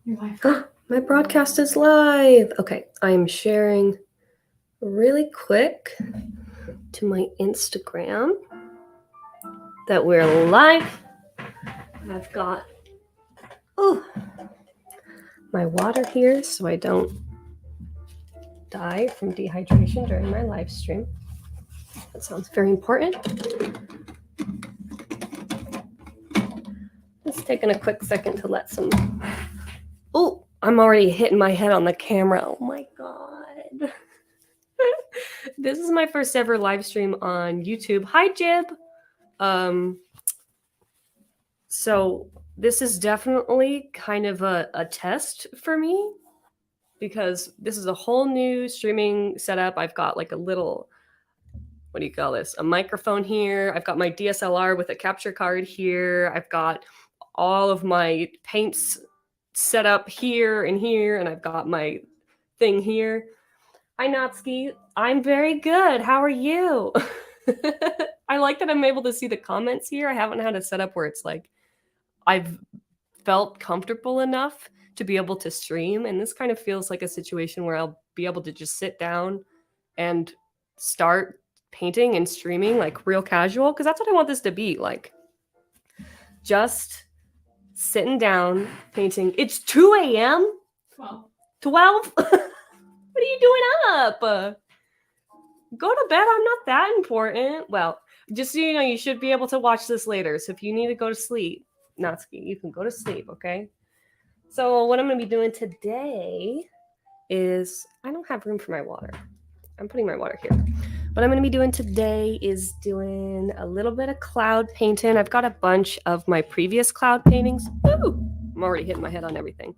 You're live. My broadcast is live. Okay, I'm sharing really quick to my Instagram that we're live. I've got my water here so I don't die from dehydration during my live stream. That sounds very important. Just taking a quick second to let some. Oh, I'm already hitting my head on the camera. Oh my god. This is my first ever live stream on YouTube. Hi, Jib. So this is definitely kind of a test for me because this is a whole new streaming setup. I've got like a little, what do you call this? A microphone here. I've got my DSLR with a capture card here. I've got all of my paints set up here, and I've got my thing here. Hi, Natsuki. I'm very good. How are you? I like that I'm able to see the comments here. I haven't had a setup where it's like I've felt comfortable enough to be able to stream. And this kind of feels like a situation where I'll be able to just sit down and start painting and streaming like real casual. Because that's what I want this to be like. Just sitting down, painting. It's 2 a.m. 12? What are you doing up? Go to bed. I'm not that important. Well, just so you know, you should be able to watch this later. So if you need to go to sleep, Natsuki, you can go to sleep, okay? So what I'm going to be doing today is, I don't have room for my water. I'm putting my water here. What I'm going to be doing today is doing a little bit of cloud painting. I've got a bunch of my previous cloud paintings. Ooh, I'm already hitting my head on everything.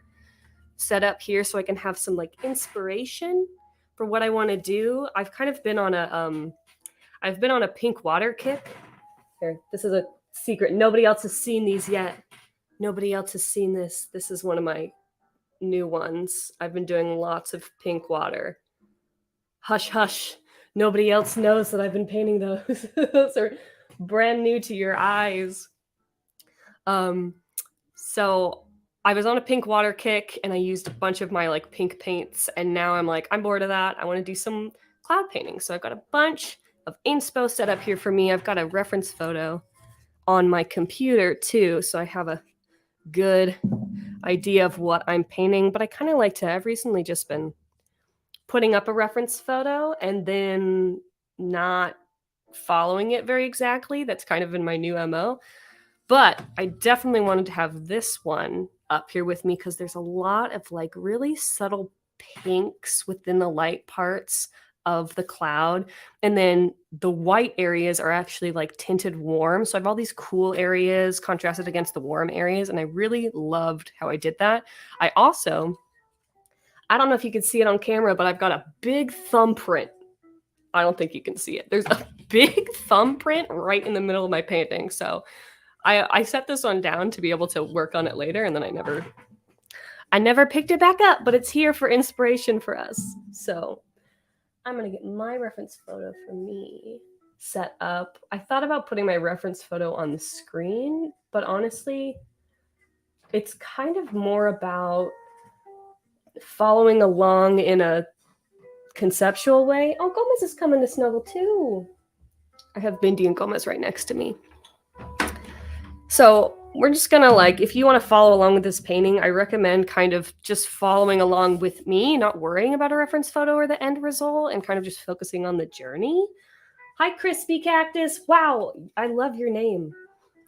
Set up here so I can have some like inspiration for what I want to do. I've kind of been on a pink water kick. Here, this is a secret. Nobody else has seen these yet. Nobody else has seen this. This is one of my new ones. I've been doing lots of pink water. Hush, hush. Nobody else knows that I've been painting those. Those are brand new to your eyes. So I was on a pink water kick and I used a bunch of my like pink paints, and now I'm like, I'm bored of that. I want to do some cloud painting. So I've got a bunch of inspo set up here for me. I've got a reference photo on my computer too, so I have a good idea of what I'm painting. But I kind of like to, I've recently just been putting up a reference photo and then not following it very exactly. That's kind of been my new MO. But I definitely wanted to have this one up here with me because there's a lot of like really subtle pinks within the light parts of the cloud, and then the white areas are actually like tinted warm, so I have all these cool areas contrasted against the warm areas, and I really loved how I did that. I don't know if you can see it on camera, but I've got a big thumbprint. I don't think you can see it. There's a big thumbprint right in the middle of my painting, so I set this one down to be able to work on it later, and then I never picked it back up, but it's here for inspiration for us. So I'm going to get my reference photo for me set up. I thought about putting my reference photo on the screen, but honestly, it's kind of more about following along in a conceptual way. Oh, Gomez is coming to snuggle too. I have Bindi and Gomez right next to me. So we're just gonna like, if you want to follow along with this painting, I recommend kind of just following along with me, not worrying about a reference photo or the end result, and kind of just focusing on the journey. Hi, Crispy Cactus. Wow, I love your name.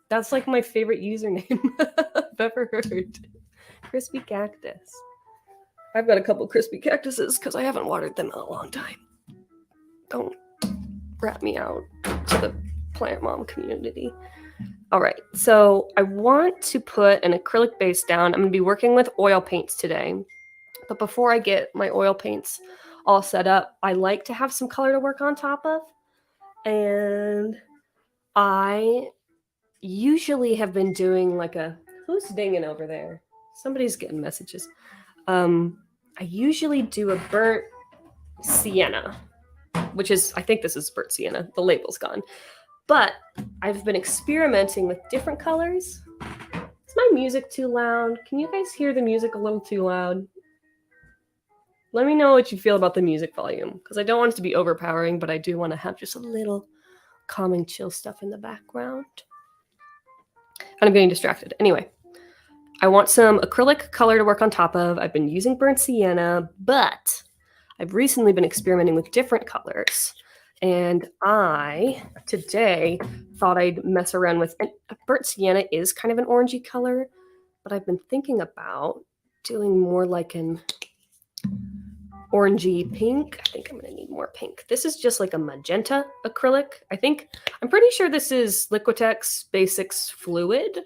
That's like my favorite username I've ever heard. Crispy Cactus. I've got a couple crispy cactuses because I haven't watered them in a long time. Don't rat me out to the plant mom community. All right, so I want to put an acrylic base down. I'm going to be working with oil paints today. But before I get my oil paints all set up, I like to have some color to work on top of. And I usually have been doing like a, who's dinging over there? Somebody's getting messages. I usually do a burnt sienna, which is, I think this is burnt sienna. The label's gone. But I've been experimenting with different colors. Is my music too loud? Can you guys hear the music a little too loud? Let me know what you feel about the music volume, because I don't want it to be overpowering, but I do want to have just a little calming, chill stuff in the background. And I'm getting distracted. Anyway, I want some acrylic color to work on top of. I've been using burnt sienna, but I've recently been experimenting with different colors. And I, today, thought I'd mess around with, and burnt sienna is kind of an orangey color, but I've been thinking about doing more like an orangey pink. I think I'm going to need more pink. This is just like a magenta acrylic. I'm pretty sure this is Liquitex Basics Fluid.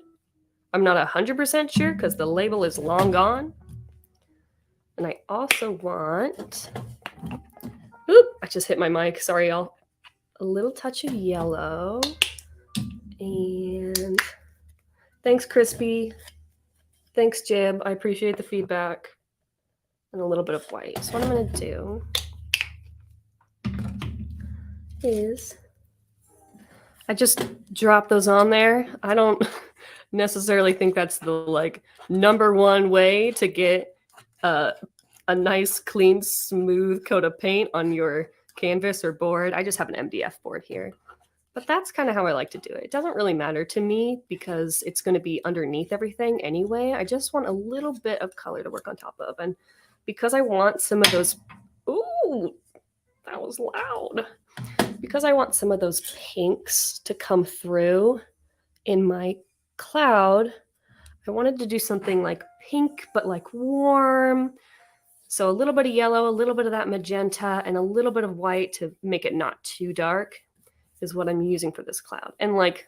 I'm not 100% sure because the label is long gone. And I also want, I just hit my mic. Sorry, y'all. A little touch of yellow. And thanks, Crispy. Thanks, Jib. I appreciate the feedback. And a little bit of white. So what I'm going to do is I just drop those on there. I don't necessarily think that's the like number one way to get a nice, clean, smooth coat of paint on your canvas or board. I just have an MDF board here. But that's kind of how I like to do it. It doesn't really matter to me because it's going to be underneath everything anyway. I just want a little bit of color to work on top of. And because I want some of those, ooh, that was loud. Because I want some of those pinks to come through in my cloud, I wanted to do something like pink, but like warm. So a little bit of yellow, a little bit of that magenta, and a little bit of white to make it not too dark is what I'm using for this cloud. And like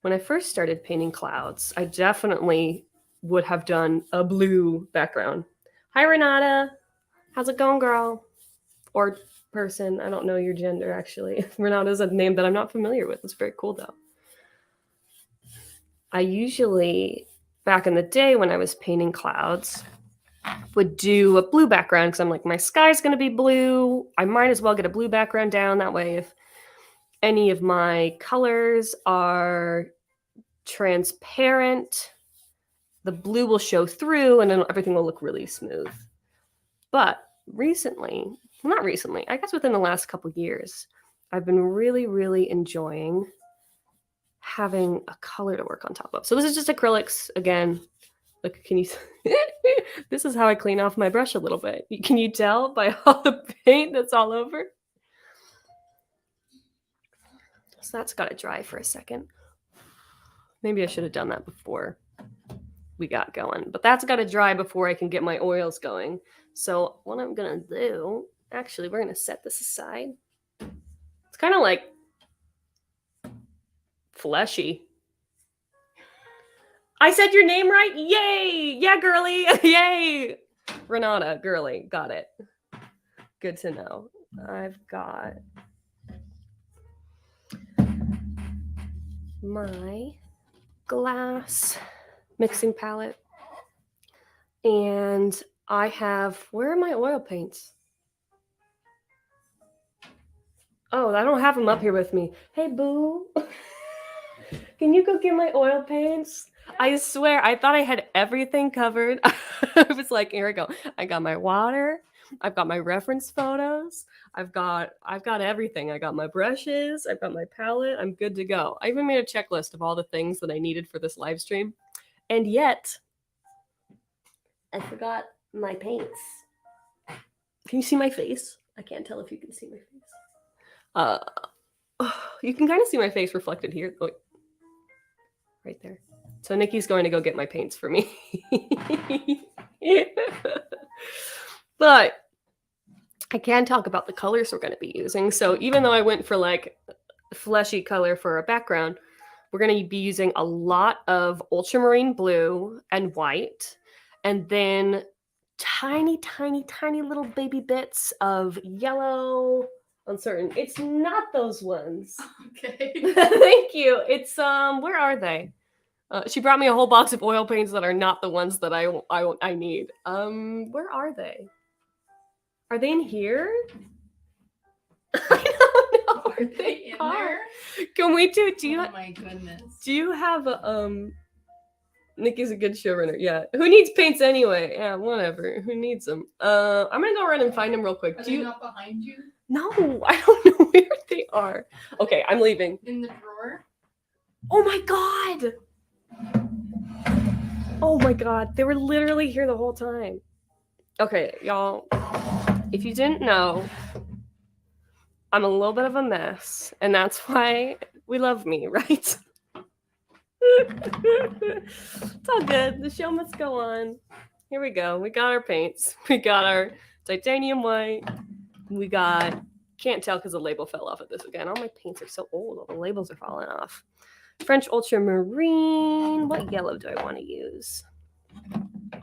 when I first started painting clouds, I definitely would have done a blue background. Hi, Renata. How's it going, girl? Or person. I don't know your gender, actually. Renata is a name that I'm not familiar with. It's very cool, though. I usually, back in the day when I was painting clouds, would do a blue background because I'm like, my sky's going to be blue. I might as well get a blue background down. That way, if any of my colors are transparent, the blue will show through and then everything will look really smooth. But not recently, I guess within the last couple years, I've been really, really enjoying having a color to work on top of. So this is just acrylics again. Look, can you? This is how I clean off my brush a little bit. Can you tell by all the paint that's all over? So that's got to dry for a second. Maybe I should have done that before we got going, but that's got to dry before I can get my oils going. So what I'm going to do, actually, we're going to set this aside. It's kind of like fleshy. I said your name right? Yay! Yeah, girly! Yay! Renata, girly. Got it. Good to know. I've got my glass mixing palette. And I have, where are my oil paints? Oh, I don't have them up here with me. Hey, boo. Can you go get my oil paints? I swear, I thought I had everything covered. I was like, here we go. I got my water. I've got my reference photos. I've got everything. I got my brushes. I've got my palette. I'm good to go. I even made a checklist of all the things that I needed for this live stream. And yet, I forgot my paints. Can you see my face? I can't tell if you can see my face. You can kind of see my face reflected here. Oh, right there. So Nikki's going to go get my paints for me. But I can talk about the colors we're going to be using. So even though I went for like fleshy color for a background, we're going to be using a lot of ultramarine blue and white, and then tiny, tiny, tiny little baby bits of yellow. Uncertain. It's not those ones. Okay. Thank you. It's where are they? She brought me a whole box of oil paints that are not the ones that I need. Where are they? Are they in here? I don't know. Are they in there? Can we do? Do you? Oh my goodness. Do you have a Nikki's a good showrunner. Yeah. Who needs paints anyway? Yeah, whatever. Who needs them? I'm gonna go around and find them real quick. Are they not behind you? No, I don't know where they are. Okay, I'm leaving. In the drawer? Oh my god! Oh my god, they were literally here the whole time. Okay, y'all, if you didn't know, I'm a little bit of a mess, and that's why we love me, right? It's all good. The show must go on. Here we go. We got our paints. We got our titanium white. We got, can't tell because the label fell off of this again. All my paints are so old. All the labels are falling off. French ultramarine. What yellow do I want to use? I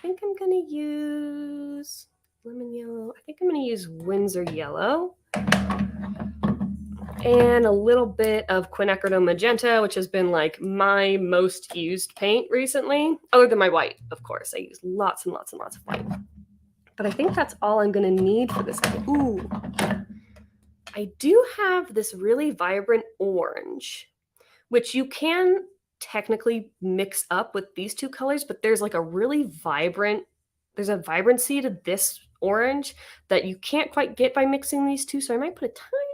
think I'm going to use lemon yellow. I think I'm going to use Windsor yellow. And a little bit of quinacridone magenta, which has been like my most used paint recently, other than my white, of course. I use lots and lots and lots of white. But I think that's all I'm going to need for this. Ooh, I do have this really vibrant orange, which you can technically mix up with these two colors, but there's like a really vibrant, there's a vibrancy to this orange that you can't quite get by mixing these two. So I might put a tiny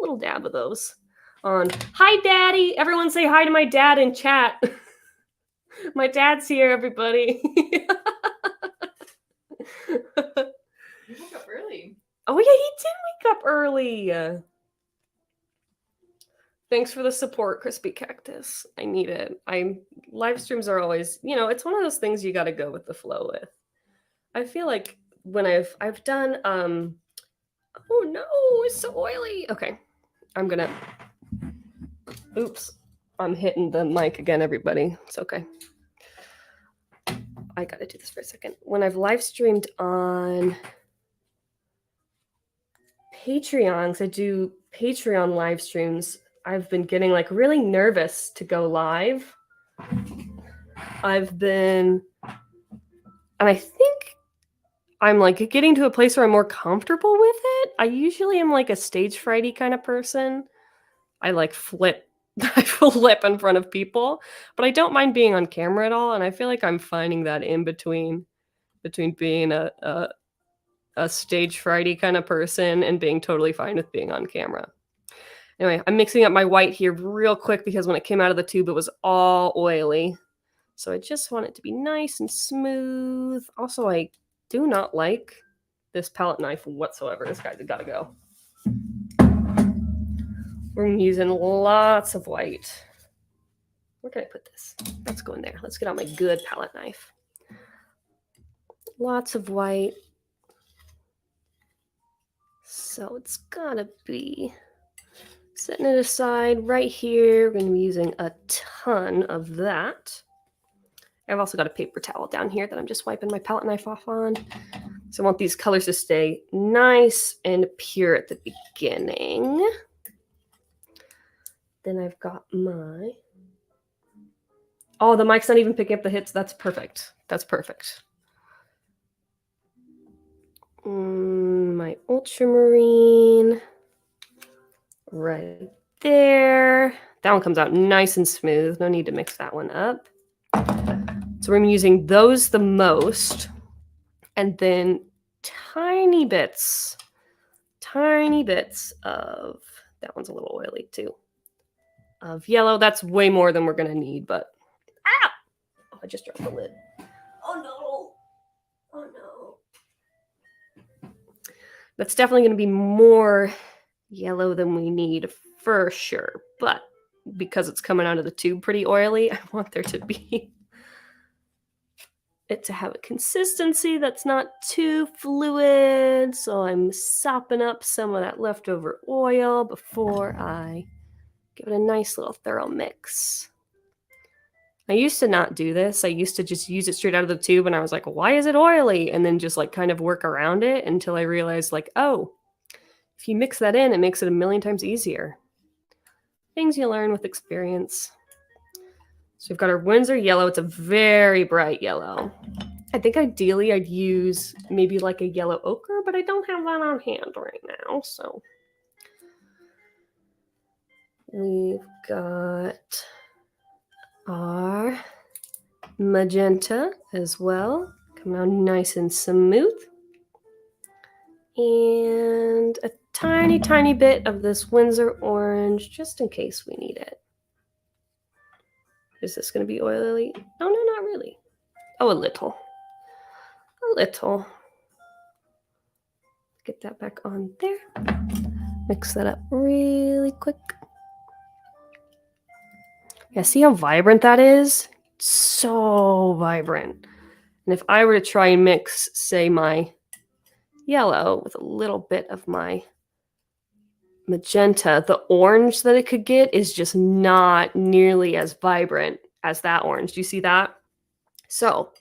little dab of those on. Hi, Daddy. Everyone say hi to my dad in chat. My dad's here, everybody. You woke up early. Oh, yeah, he did wake up early. Thanks for the support, Crispy Cactus. I need it. Live streams are always, it's one of those things you got to go with the flow with. I feel like when I've done, oh no, it's so oily. Okay, I'm gonna, oops, I'm hitting the mic again, everybody. It's okay. I gotta do this for a second. When I've live streamed on Patreon, because I do Patreon live streams, I've been getting like really nervous to go live. And I think I'm like getting to a place where I'm more comfortable with it. I usually am like a stage frighty kind of person. I like flip. I flip in front of people, but I don't mind being on camera at all. And I feel like I'm finding that in between being a stage frighty kind of person and being totally fine with being on camera. Anyway, I'm mixing up my white here real quick because when it came out of the tube, it was all oily. So I just want it to be nice and smooth. Also, I do not like this palette knife whatsoever. This guy's got to go. We're using lots of white. Where can I put this? Let's go in there. Let's get out my good palette knife. Lots of white. So it's gotta be setting it aside right here. We're gonna be using a ton of that. I've also got a paper towel down here that I'm just wiping my palette knife off on. So I want these colors to stay nice and pure at the beginning. Then I've got my... Oh, the mic's not even picking up the hits. That's perfect. That's perfect. My ultramarine right there. That one comes out nice and smooth. No need to mix that one up. So we're using those the most. And then tiny bits of, that one's a little oily too, of yellow. That's way more than we're going to need, but, ah! Oh, I just dropped the lid. Oh no. Oh no. That's definitely going to be more yellow than we need for sure. But because it's coming out of the tube pretty oily, I want there to be it to have a consistency that's not too fluid. So I'm sopping up some of that leftover oil before I give it a nice little thorough mix. I used to not do this. I used to just use it straight out of the tube and I was like, why is it oily? And then just like kind of work around it until I realized like, oh, if you mix that in, it makes it a million times easier. Things you learn with experience. So we've got our Windsor yellow. It's a very bright yellow. I think ideally I'd use maybe like a yellow ochre, but I don't have that on hand right now. So we've got our magenta as well. Come out nice and smooth. And a tiny, tiny bit of this Windsor orange, just in case we need it. Is this going to be oily? Oh, no, not really. Oh, a little. A little. Get that back on there. Mix that up really quick. Yeah, see how vibrant that is? So vibrant. And if I were to try and mix, say, my yellow with a little bit of my magenta, the orange that it could get is just not nearly as vibrant as that orange. Do you see that? So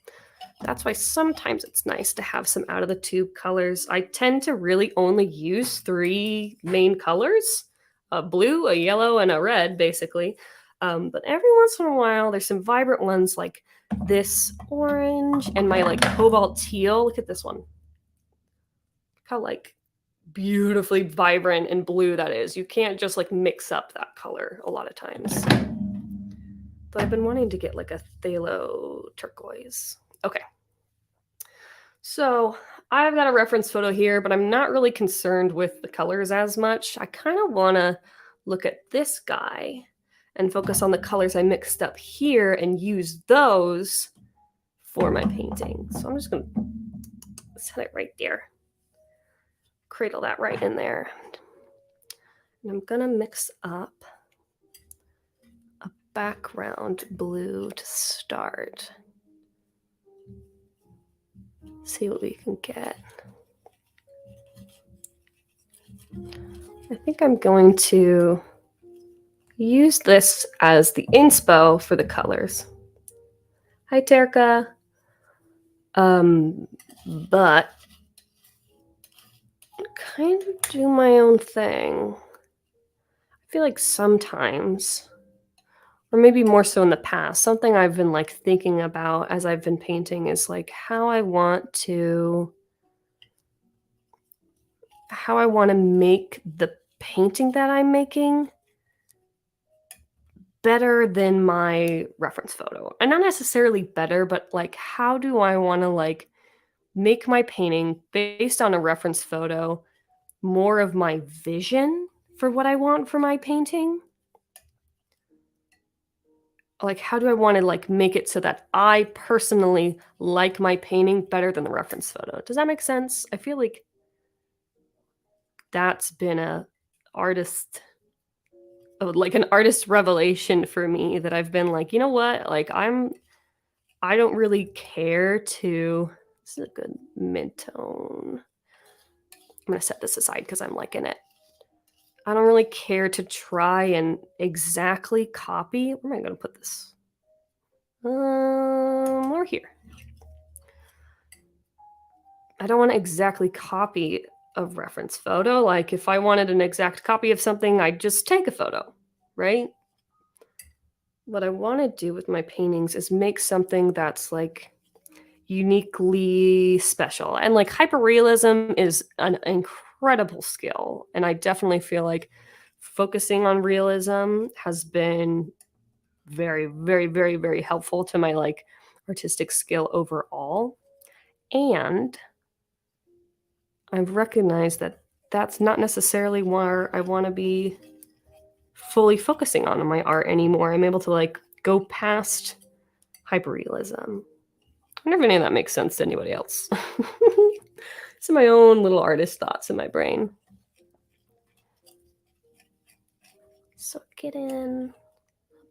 that's why sometimes it's nice to have some out of the tube colors. I tend to really only use 3 main colors, a blue, a yellow, and a red, basically. But every once in a while, there's some vibrant ones like this orange and my like cobalt teal. Look at this one. Look how like beautifully vibrant and blue that is. You can't just like mix up that color a lot of times. But I've been wanting to get like a phthalo turquoise. Okay. So I've got a reference photo here, but I'm not really concerned with the colors as much. I kind of want to look at this guy and focus on the colors I mixed up here and use those for my painting. So I'm just going to set it right there. Cradle that right in there. And I'm going to mix up a background blue to start. See what we can get. I think I'm going to use this as the inspo for the colors. Hi, Terka. But kind of do my own thing. I feel like sometimes, or maybe more so in the past, something I've been like thinking about as I've been painting is like how I want to make the painting that I'm making better than my reference photo. And not necessarily better, but like how do I want to like make my painting based on a reference photo more of my vision for what I want for my painting? Like how do I want to like make it so that I personally like my painting better than the reference photo? Does that make sense? I feel like that's been an artist revelation for me, that I've been like, you know what? Like I don't really care to, this is a good mid tone. I'm going to set this aside because I'm liking it. I don't really care to try and exactly copy. Where am I going to put this? Or here. I don't want to exactly copy a reference photo. Like if I wanted an exact copy of something, I'd just take a photo, right? What I want to do with my paintings is make something that's like uniquely special. And like hyperrealism is an incredible skill. And I definitely feel like focusing on realism has been very, very, very, very helpful to my like artistic skill overall. And I've recognized that that's not necessarily where I want to be fully focusing on in my art anymore. I'm able to like go past hyperrealism. I wonder if any of that makes sense to anybody else. It's my own little artist thoughts in my brain. So get in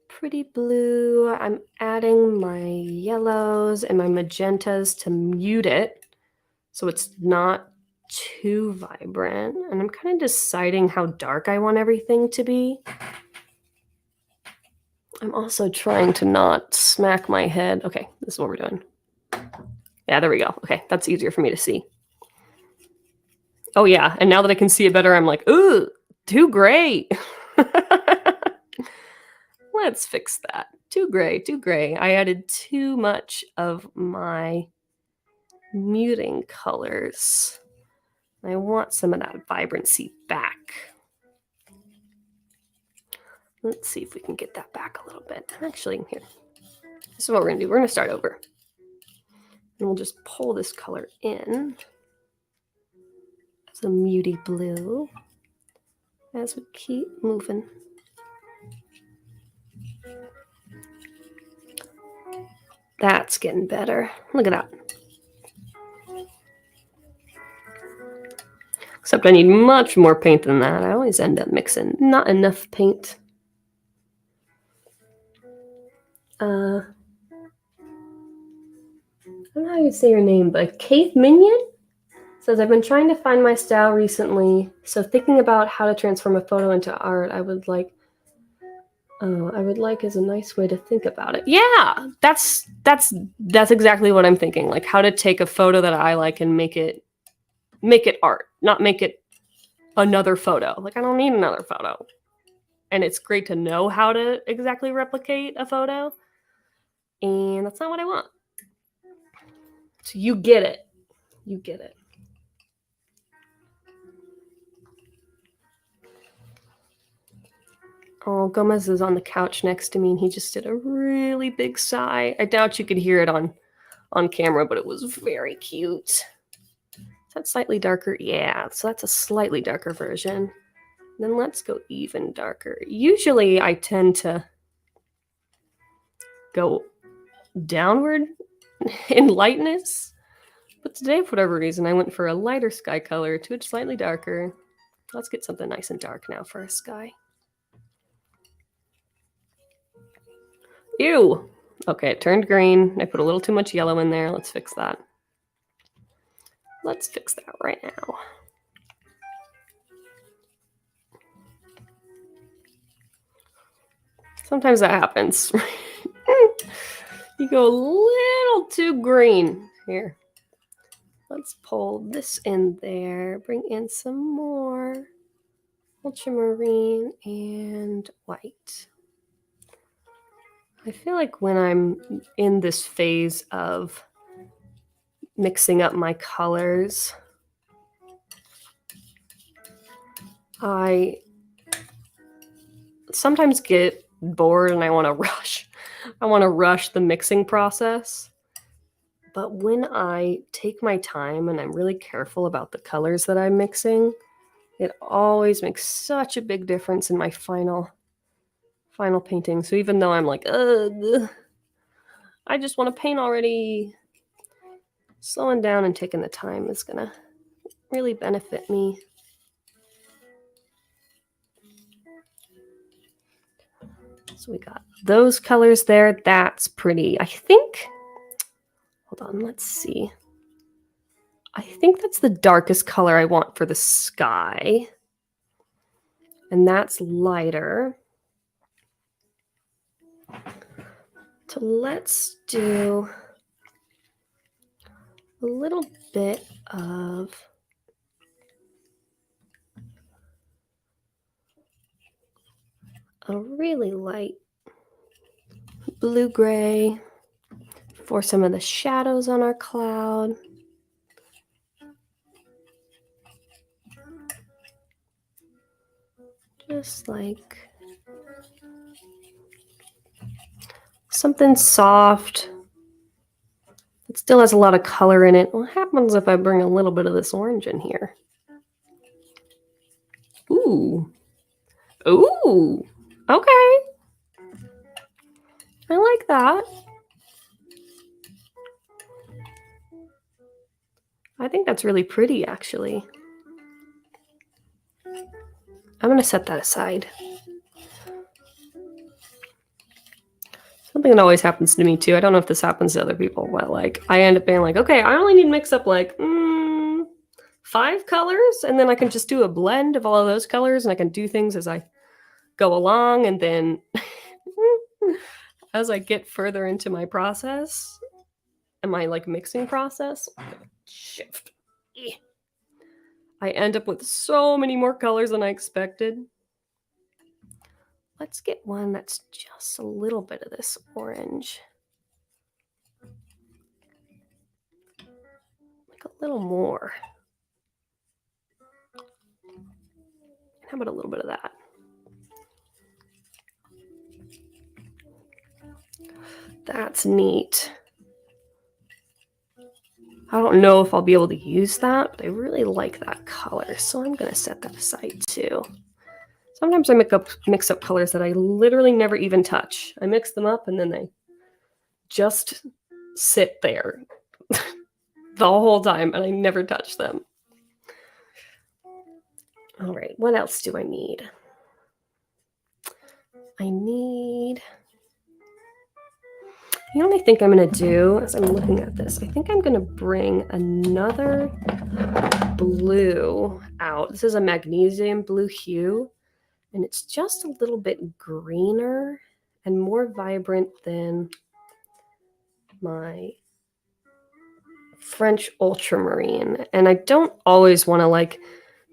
pretty blue. I'm adding my yellows and my magentas to mute it so it's not too vibrant. And I'm kind of deciding how dark I want everything to be. I'm also trying to not smack my head. Okay, this is what we're doing. Yeah, there we go. Okay, that's easier for me to see. Oh yeah, and now that I can see it better, I'm like, ooh, too gray. Let's fix that. Too gray, too gray. I added too much of my muting colors. I want some of that vibrancy back. Let's see if we can get that back a little bit. Actually, here. This is what we're going to do. We're going to start over. And we'll just pull this color in as a muty blue as we keep moving. That's getting better. Look at that. Except I need much more paint than that. I always end up mixing not enough paint. I don't know how you say your name, but Kate Minion says, I've been trying to find my style recently, so thinking about how to transform a photo into art, I would like is a nice way to think about it. Yeah, that's exactly what I'm thinking. Like how to take a photo that I like and make it art, not make it another photo. Like I don't need another photo. And it's great to know how to exactly replicate a photo. And that's not what I want. So you get it. You get it. Oh, Gomez is on the couch next to me and he just did a really big sigh. I doubt you could hear it on camera, but it was very cute. Is that slightly darker? Yeah, so that's a slightly darker version. Then let's go even darker. Usually I tend to go downward in lightness, but today, for whatever reason, I went for a lighter sky color to a slightly darker. Let's get something nice and dark now for a sky. Ew! Okay, it turned green. I put a little too much yellow in there. Let's fix that. Let's fix that right now. Sometimes that happens. You go a little too green. Here. Let's pull this in there. Bring in some more ultramarine and white. I feel like when I'm in this phase of mixing up my colors, I sometimes get bored and I want to rush. I want to rush the mixing process. But when I take my time and I'm really careful about the colors that I'm mixing, it always makes such a big difference in my final painting. So even though I'm like, ugh, I just want to paint already, slowing down and taking the time is going to really benefit me. So we got those colors there. That's pretty. I think, hold on, let's see. I think that's the darkest color I want for the sky. And that's lighter. So let's do a little bit of a really light blue-gray for some of the shadows on our cloud. Just like something soft. It still has a lot of color in it. What happens if I bring a little bit of this orange in here? Ooh. Ooh. Okay. I like that. I think that's really pretty, actually. I'm going to set that aside. Something that always happens to me, too. I don't know if this happens to other people, but like I end up being like, okay, I only need to mix up like 5 colors, and then I can just do a blend of all of those colors, and I can do things as I go along, and then as I get further into my process and my like mixing process, shift. I end up with so many more colors than I expected. Let's get one that's just a little bit of this orange. Like a little more. How about a little bit of that? That's neat. I don't know if I'll be able to use that, but I really like that color, so I'm gonna set that aside too. Sometimes I mix up colors that I literally never even touch. I mix them up and then they just sit there the whole time and I never touch them. All right, what else do I need? You know what I think I'm going to do as I'm looking at this? I think I'm going to bring another blue out. This is a magnesium blue hue, and it's just a little bit greener and more vibrant than my French ultramarine. And I don't always want to like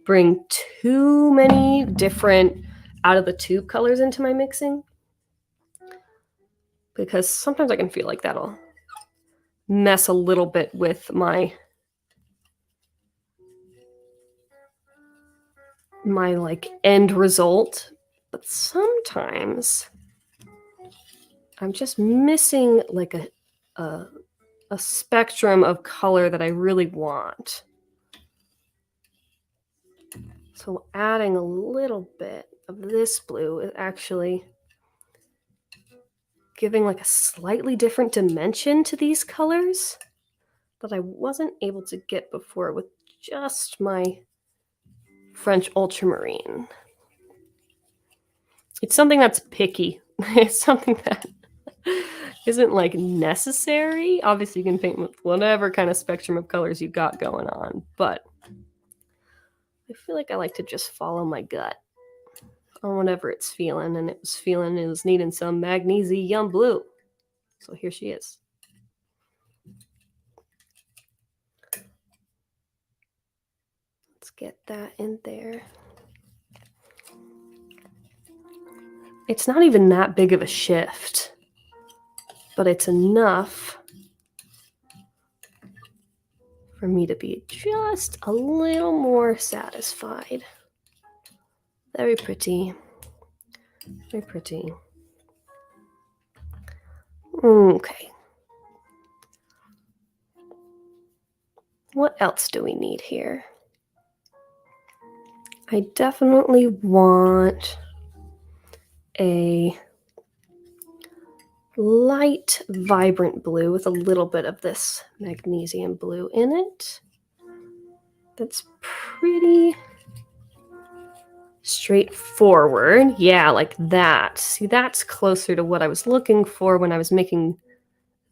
bring too many different out of the tube colors into my mixing, because sometimes I can feel like that'll mess a little bit with my like end result. But sometimes I'm just missing like a spectrum of color that I really want. So adding a little bit of this blue is actually giving like a slightly different dimension to these colors that I wasn't able to get before with just my French ultramarine. It's something that's picky. It's something that isn't like necessary. Obviously, you can paint with whatever kind of spectrum of colors you got going on, but I feel like I like to just follow my gut on whatever it's feeling, and it was needing some magnesium blue. So here she is. Let's get that in there. It's not even that big of a shift, but it's enough for me to be just a little more satisfied. Very pretty. Very pretty. Okay. What else do we need here? I definitely want a light, vibrant blue with a little bit of this magnesium blue in it. That's pretty straightforward. Yeah, like that. See, that's closer to what I was looking for when I was making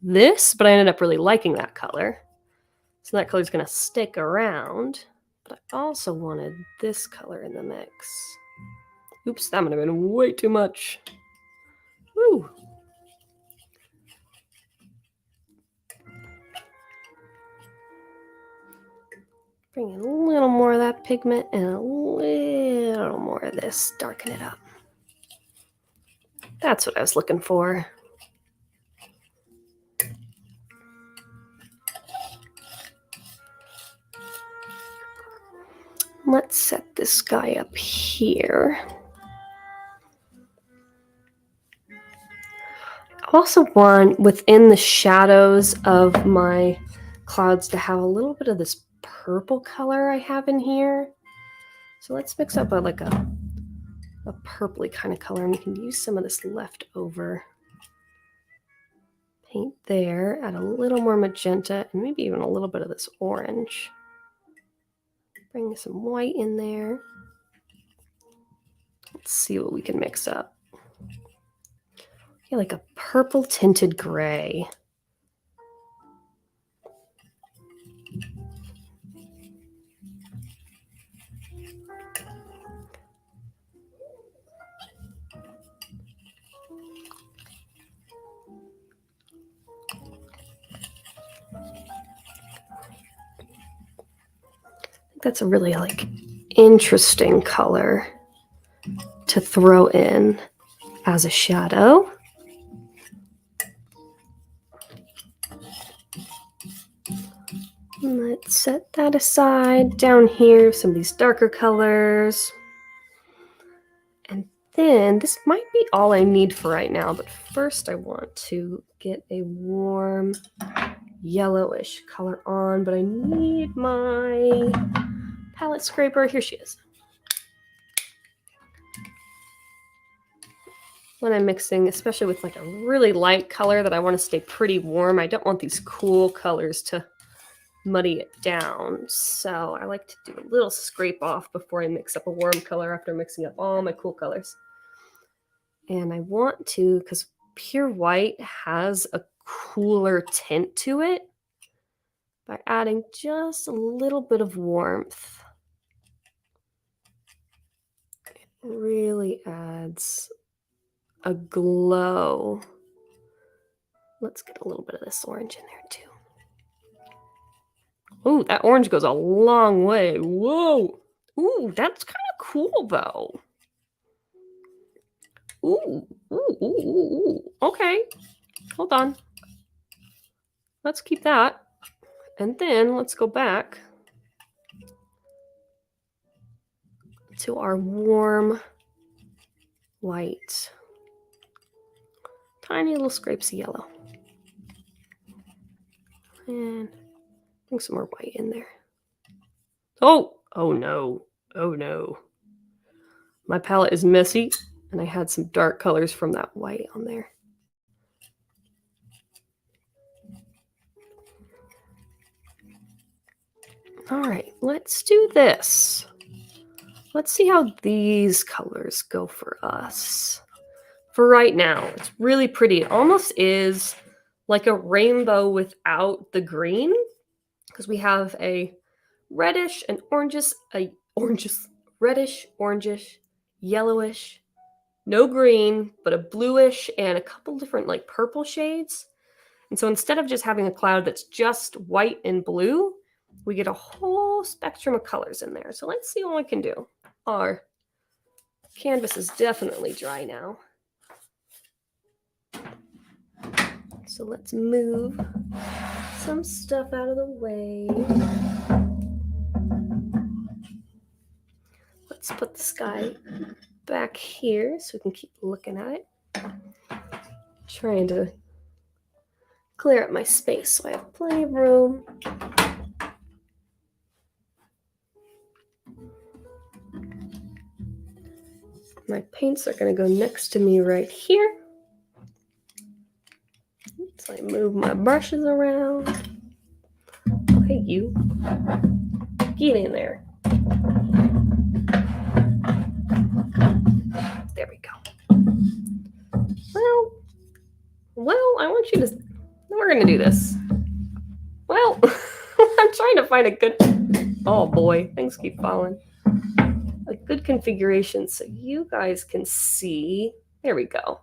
this, but I ended up really liking that color. So that color's gonna stick around, but I also wanted this color in the mix. Oops, that might have been way too much. Woo! Bring in a little more of that pigment and a little more of this, darken it up. That's what I was looking for. Let's set this guy up here. I also want within the shadows of my clouds to have a little bit of this purple color I have in here. So let's mix up a purpley kind of color, and we can use some of this leftover paint there, add a little more magenta, and maybe even a little bit of this orange. Bring some white in there. Let's see what we can mix up. Yeah, like a purple tinted gray. That's a really like interesting color to throw in as a shadow. Let's set that aside. Down here, some of these darker colors. And then this might be all I need for right now, but first I want to get a warm yellowish color on, but I need my palette scraper. Here she is. When I'm mixing, especially with like a really light color that I want to stay pretty warm, I don't want these cool colors to muddy it down. So I like to do a little scrape off before I mix up a warm color after mixing up all my cool colors. And I want to, because pure white has a cooler tint to it, by adding just a little bit of warmth. It really adds a glow. Let's get a little bit of this orange in there too. Ooh, that orange goes a long way. Whoa. Ooh, that's kind of cool though. Ooh, ooh, ooh, ooh, ooh. Okay, hold on. Let's keep that. And then let's go back to our warm white. Tiny little scrapes of yellow. And bring some more white in there. Oh no. Oh no. My palette is messy, and I had some dark colors from that white on there. All right, let's do this. Let's see how these colors go for us. For right now, it's really pretty. It almost is like a rainbow without the green, because we have a reddish and reddish, orangish, yellowish, no green, but a bluish and a couple different like purple shades. And so instead of just having a cloud that's just white and blue, we get a whole spectrum of colors in there. So let's see what we can do. Our canvas is definitely dry now. So let's move some stuff out of the way. Let's put the sky back here so we can keep looking at it. Trying to clear up my space so I have plenty of room. My paints are going to go next to me right here. So I move my brushes around. Okay, you. Get in there. There we go. Well, I want you to... We're going to do this. Well, I'm trying to find a good... Oh boy, things keep falling. A good configuration so you guys can see, there we go,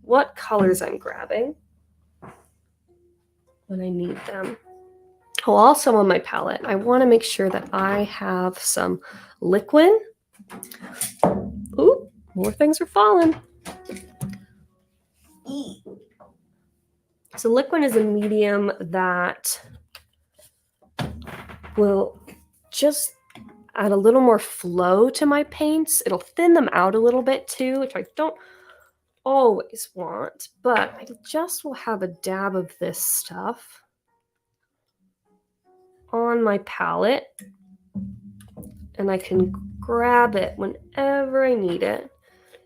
what colors I'm grabbing when I need them. Oh, also on my palette, I want to make sure that I have some liquid. Ooh, more things are falling. So liquid is a medium that will just add a little more flow to my paints. It'll thin them out a little bit too, which I don't always want, but I just will have a dab of this stuff on my palette, and I can grab it whenever I need it.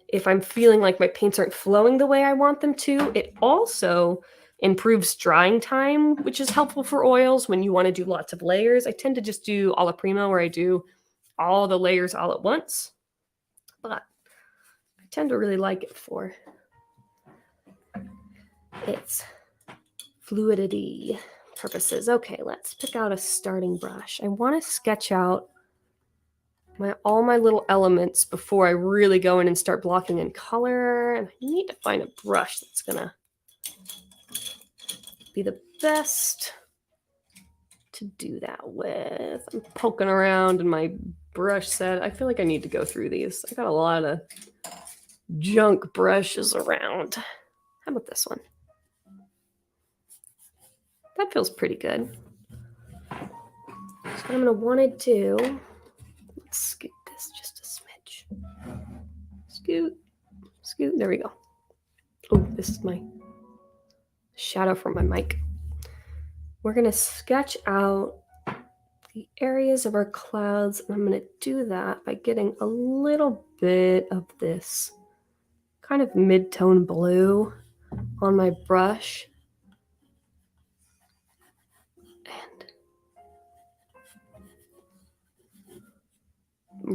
If I'm feeling like my paints aren't flowing the way I want them to, it also improves drying time, which is helpful for oils when you want to do lots of layers. I tend to just do alla prima, where I do all the layers all at once, but I tend to really like it for its fluidity purposes. Okay, let's pick out a starting brush. I want to sketch out all my little elements before I really go in and start blocking in color. And I need to find a brush that's gonna be the best to do that with. I'm poking around in my brush set. I feel like I need to go through these. I got a lot of junk brushes around. How about this one? That feels pretty good. So what I'm gonna want to do, let's scoot this just a smidge. Scoot. Scoot. There we go. Oh, this is my shadow from my mic. We're going to sketch out the areas of our clouds. And I'm going to do that by getting a little bit of this kind of mid-tone blue on my brush. And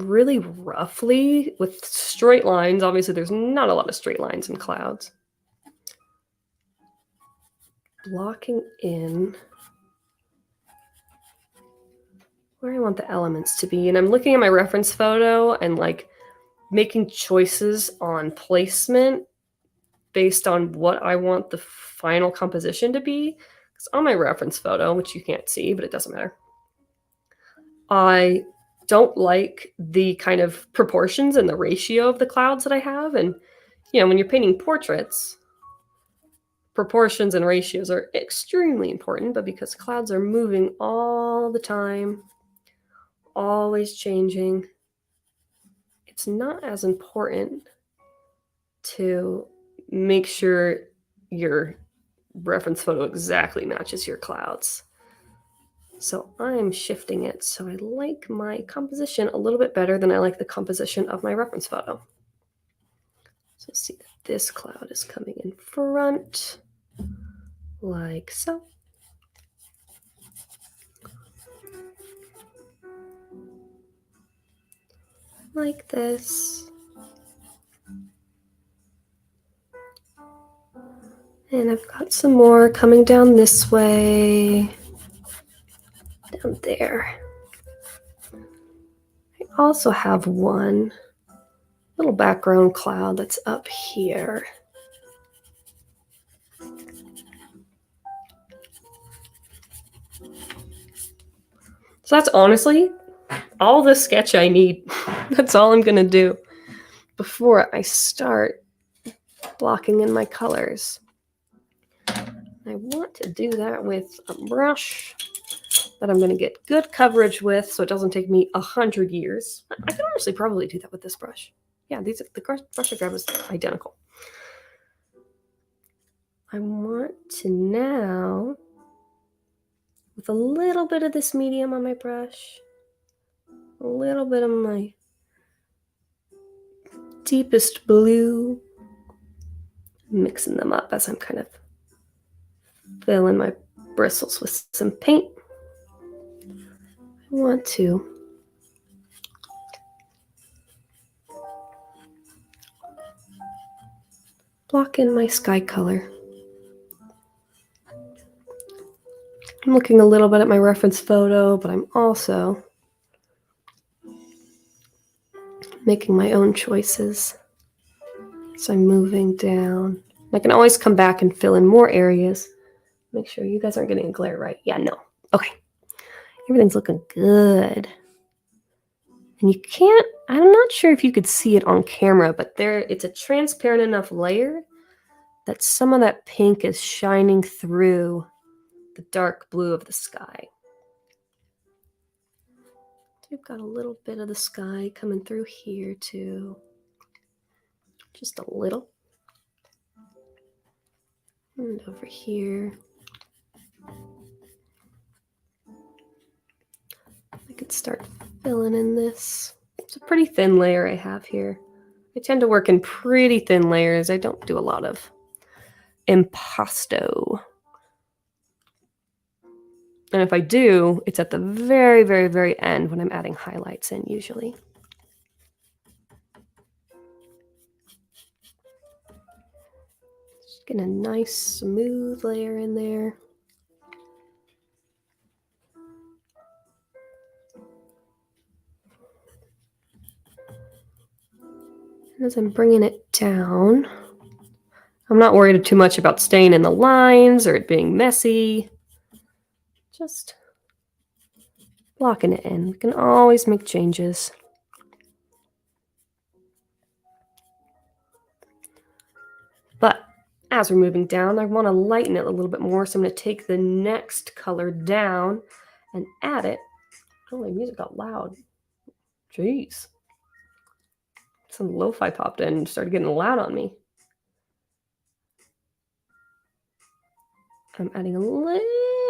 really roughly with straight lines. Obviously, there's not a lot of straight lines in clouds. Blocking in where I want the elements to be. And I'm looking at my reference photo and like making choices on placement based on what I want the final composition to be. Because on my reference photo, which you can't see, but it doesn't matter, I don't like the kind of proportions and the ratio of the clouds that I have. And, you know, when you're painting portraits, proportions and ratios are extremely important, but because clouds are moving all the time, always changing, it's not as important to make sure your reference photo exactly matches your clouds. So I'm shifting it so I like my composition a little bit better than I like the composition of my reference photo. So see that this cloud is coming in front, like so. Like this. And I've got some more coming down this way. Down there. I also have one little background cloud that's up here. So that's honestly all the sketch I need. That's all I'm going to do before I start blocking in my colors. I want to do that with a brush that I'm going to get good coverage with so it doesn't take me 100 years. I can honestly probably do that with this brush. Yeah, the brush I grabbed is identical. I want to now, with a little bit of this medium on my brush, a little bit of my deepest blue, mixing them up as I'm kind of filling my bristles with some paint. I want to block in my sky color. I'm looking a little bit at my reference photo, but I'm also making my own choices. So I'm moving down. I can always come back and fill in more areas. Make sure you guys aren't getting a glare right. Yeah, no. Okay. Everything's looking good. And you can't, I'm not sure if you could see it on camera, but it's a transparent enough layer that some of that pink is shining through the dark blue of the sky. We've got a little bit of the sky coming through here too. Just a little. And over here. I could start filling in this. It's a pretty thin layer I have here. I tend to work in pretty thin layers. I don't do a lot of impasto. And if I do, it's at the very, very, very end when I'm adding highlights in usually. Just get a nice smooth layer in there. And as I'm bringing it down, I'm not worried too much about staying in the lines or it being messy. Just blocking it in. We can always make changes. But as we're moving down, I want to lighten it a little bit more. So I'm going to take the next color down and add it. Oh, my music got loud. Jeez. Some lo-fi popped in and started getting loud on me. I'm adding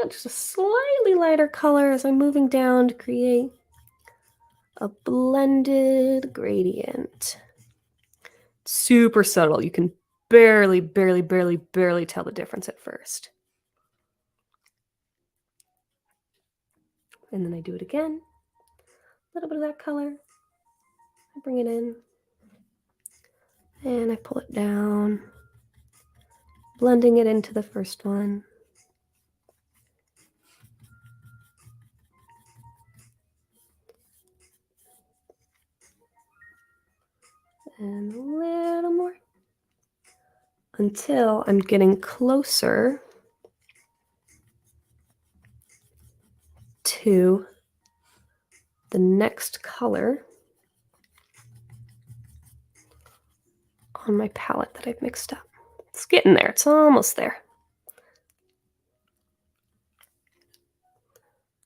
just a slightly lighter color as I'm moving down to create a blended gradient. Super subtle. You can barely tell the difference at first. And then I do it again. A little bit of that color. I bring it in. And I pull it down. Blending it into the first one. And a little more. Until I'm getting closer to the next color on my palette that I've mixed up. It's getting there. It's almost there.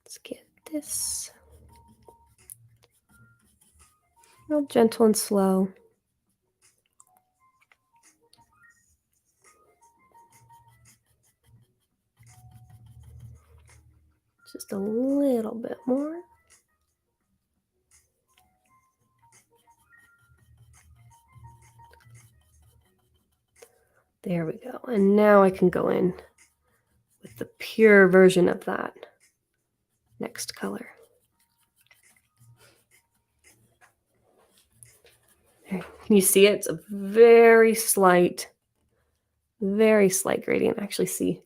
Let's get this real gentle and slow. Just a little bit more. There we go. And now I can go in with the pure version of that next color. There. Can you see it? It's a very slight gradient. Actually, see,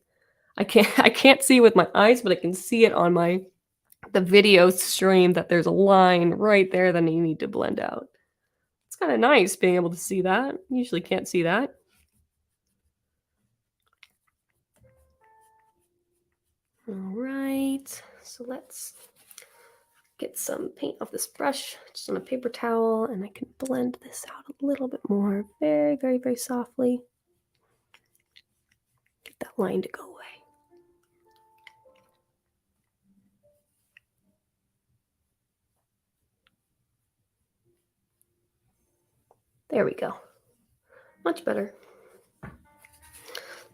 I can't see with my eyes, but I can see it on the video stream that there's a line right there that you need to blend out. It's kind of nice being able to see that. Usually can't see that. All right, so let's get some paint off this brush just on a paper towel, and I can blend this out a little bit more, very softly. Get that line to go away. There we go. Much better.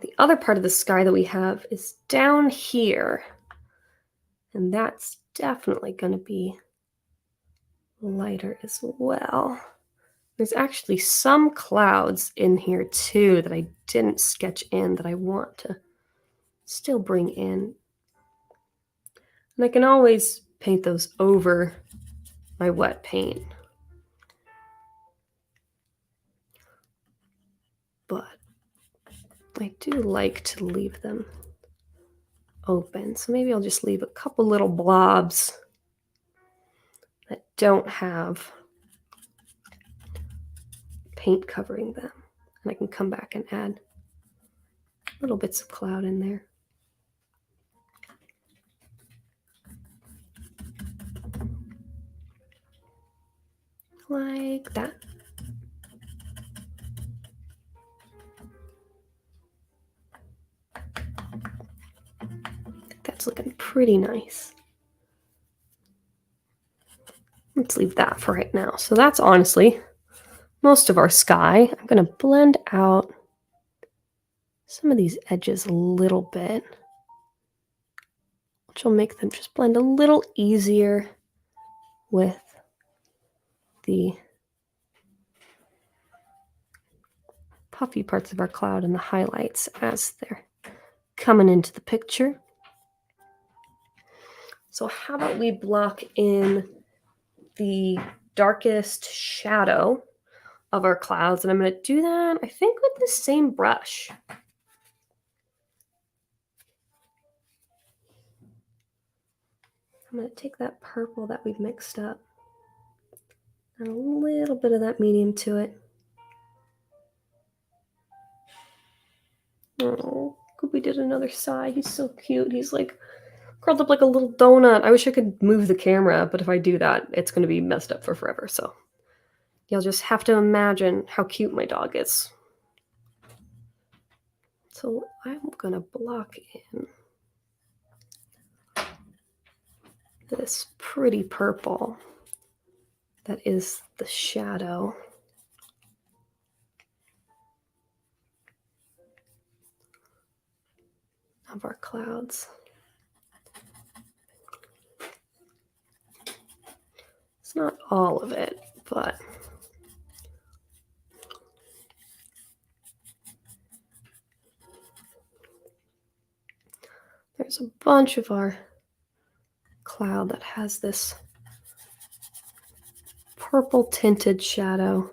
The other part of the sky that we have is down here, and that's definitely going to be lighter as well. There's actually some clouds in here too that I didn't sketch in that I want to still bring in. And I can always paint those over my wet paint. But I do like to leave them open. So maybe I'll just leave a couple little blobs that don't have paint covering them. And I can come back and add little bits of cloud in there. Like that. That's looking pretty nice. Let's leave that for right now. So that's honestly most of our sky. I'm going to blend out some of these edges a little bit, which will make them just blend a little easier with the puffy parts of our cloud and the highlights as they're coming into the picture. So how about we block in the darkest shadow of our clouds, and I'm going to do that, I think, with the same brush. I'm going to take that purple that we've mixed up and a little bit of that medium to it. Oh, Goopy did another sigh. He's so cute. He's like curled up like a little donut. I wish I could move the camera, but if I do that, it's going to be messed up for forever. So you'll just have to imagine how cute my dog is. So I'm going to block in this pretty purple that is the shadow of our clouds. It's not all of it, but there's a bunch of our cloud that has this purple tinted shadow.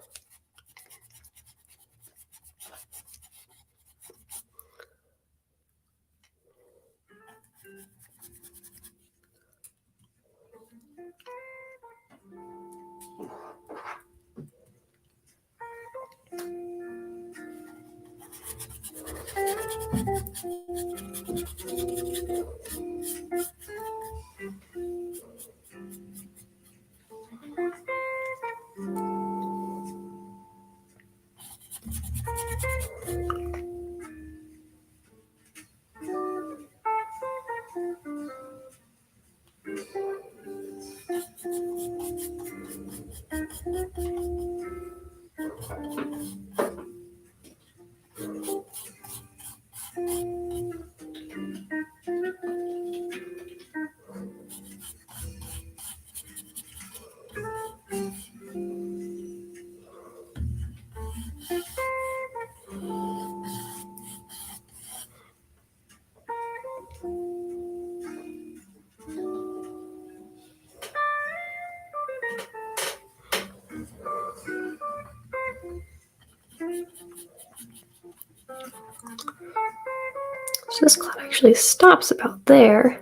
So this cloud actually stops about there,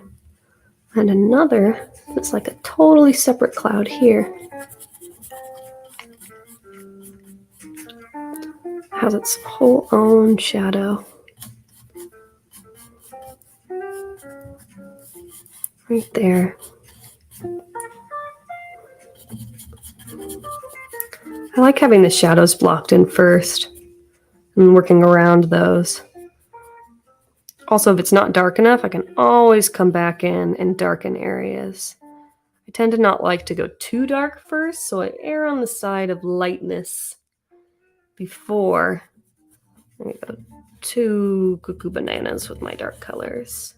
and another that's like a totally separate cloud here. Has its whole own shadow. Right there. I like having the shadows blocked in first and working around those. Also, if it's not dark enough, I can always come back in and darken areas. I tend to not like to go too dark first, so I err on the side of lightness before I go too cuckoo bananas with my dark colors.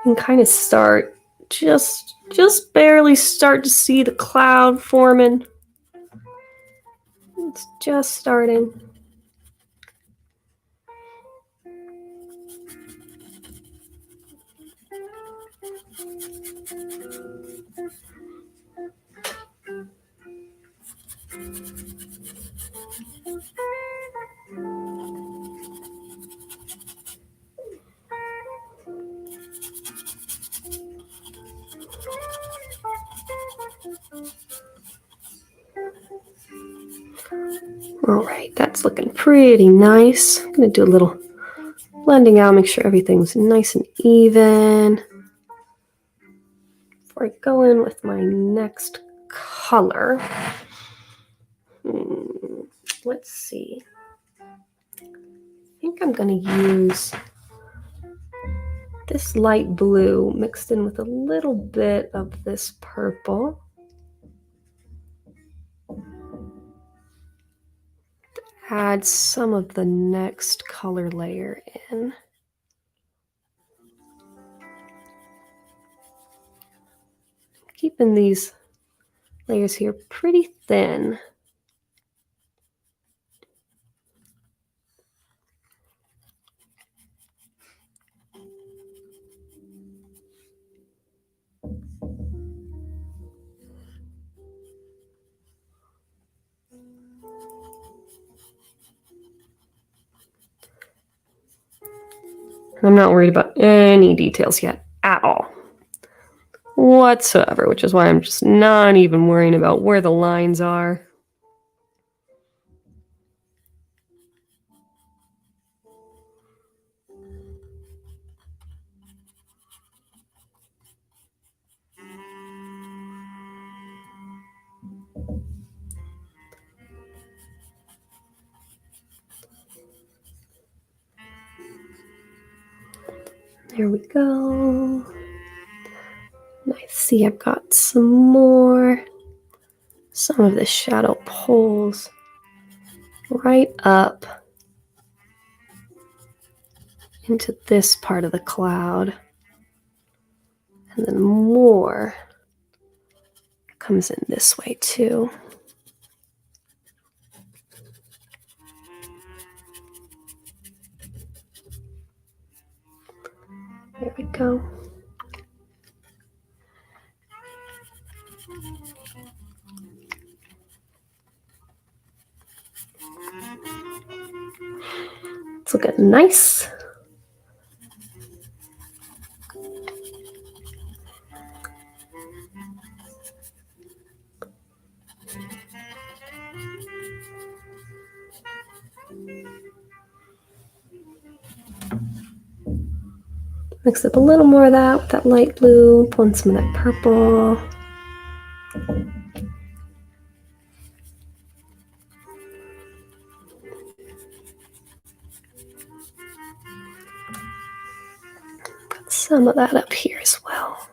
And kind of start, just barely start to see the cloud forming. It's just starting. All right, that's looking pretty nice. I'm gonna do a little blending out, make sure everything's nice and even. Before I go in with my next color, let's see. I think I'm gonna use this light blue mixed in with a little bit of this purple. Add some of the next color layer in. Keeping these layers here pretty thin. I'm not worried about any details yet at all. Whatsoever, which is why I'm just not even worrying about where the lines are. There we go. And I see I've got some of the shadow pulls right up into this part of the cloud. And then more comes in this way too. There we go. It's looking nice. Mix up a little more of that with that light blue, pull in some of that purple. Put some of that up here as well.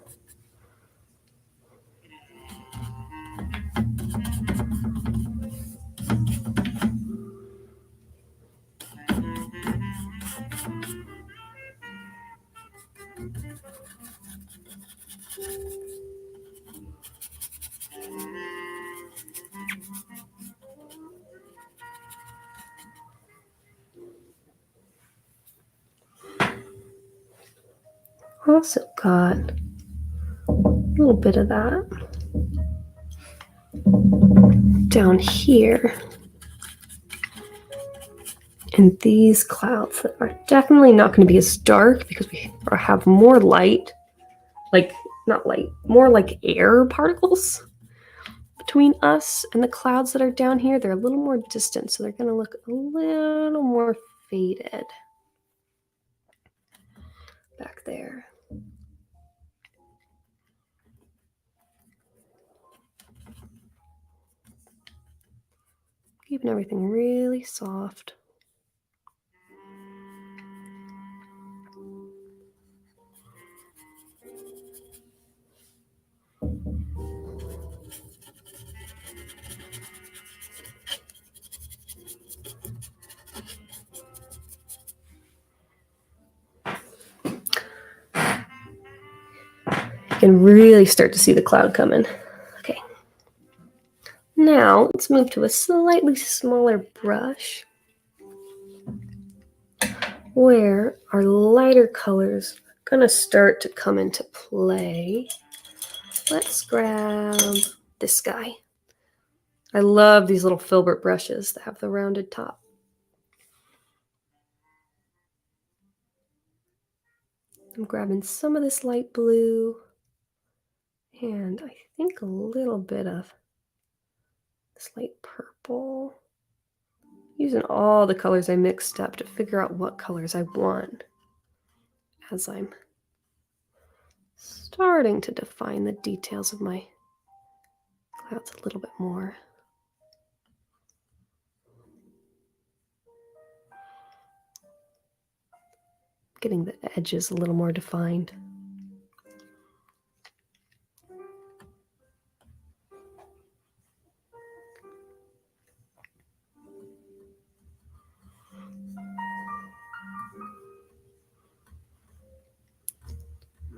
Also got a little bit of that down here in these clouds that are definitely not going to be as dark because we have more light, like not light, more like air particles between us and the clouds that are down here. They're a little more distant, so they're going to look a little more faded back there. Keeping everything really soft. You can really start to see the cloud coming. Okay. Now let's move to a slightly smaller brush where our lighter colors are going to start to come into play. Let's grab this guy. I love these little filbert brushes that have the rounded top. I'm grabbing some of this light blue and I think a little bit of this light purple. Using all the colors I mixed up to figure out what colors I want as I'm starting to define the details of my clouds a little bit more. Getting the edges a little more defined.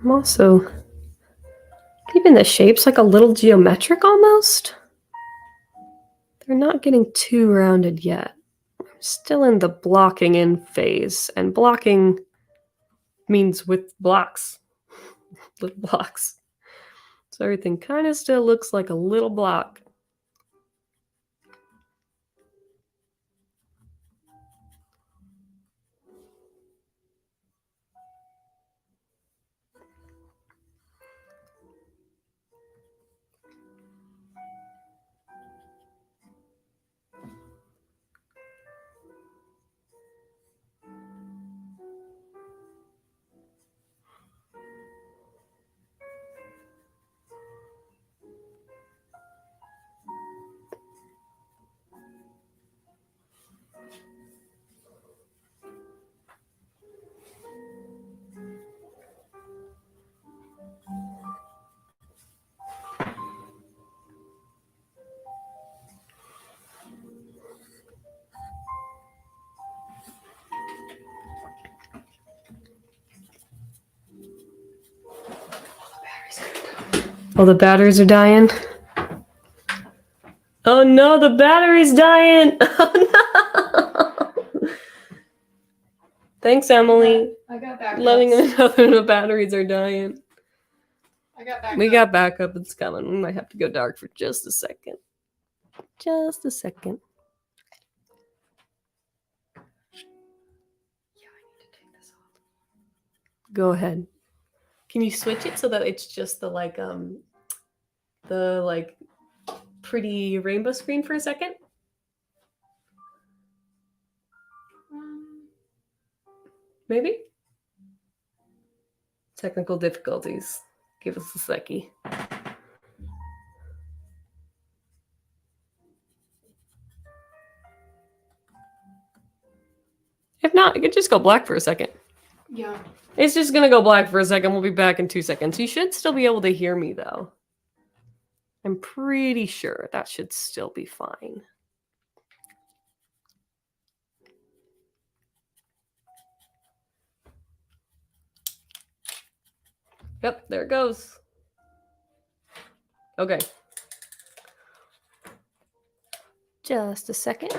I'm also keeping the shapes like a little geometric almost. They're not getting too rounded yet. I'm still in the blocking in phase, and blocking means with blocks, little blocks. So everything kind of still looks like a little block. Oh, the batteries are dying. Oh no, the battery's dying. Oh no. Thanks, Emily. I got backups. Letting me know that the batteries are dying. I got backup. We got backup. It's coming. We might have to go dark for just a second. Just a second. Yeah, I need to take this off. Go ahead. Can you switch it so that it's just the pretty rainbow screen for a second? Maybe? Technical difficulties. Give us a seckie. If not, it could just go black for a second. Yeah. It's just going to go black for a second. We'll be back in 2 seconds. You should still be able to hear me, though. I'm pretty sure that should still be fine. Yep, there it goes. Okay. Just a second.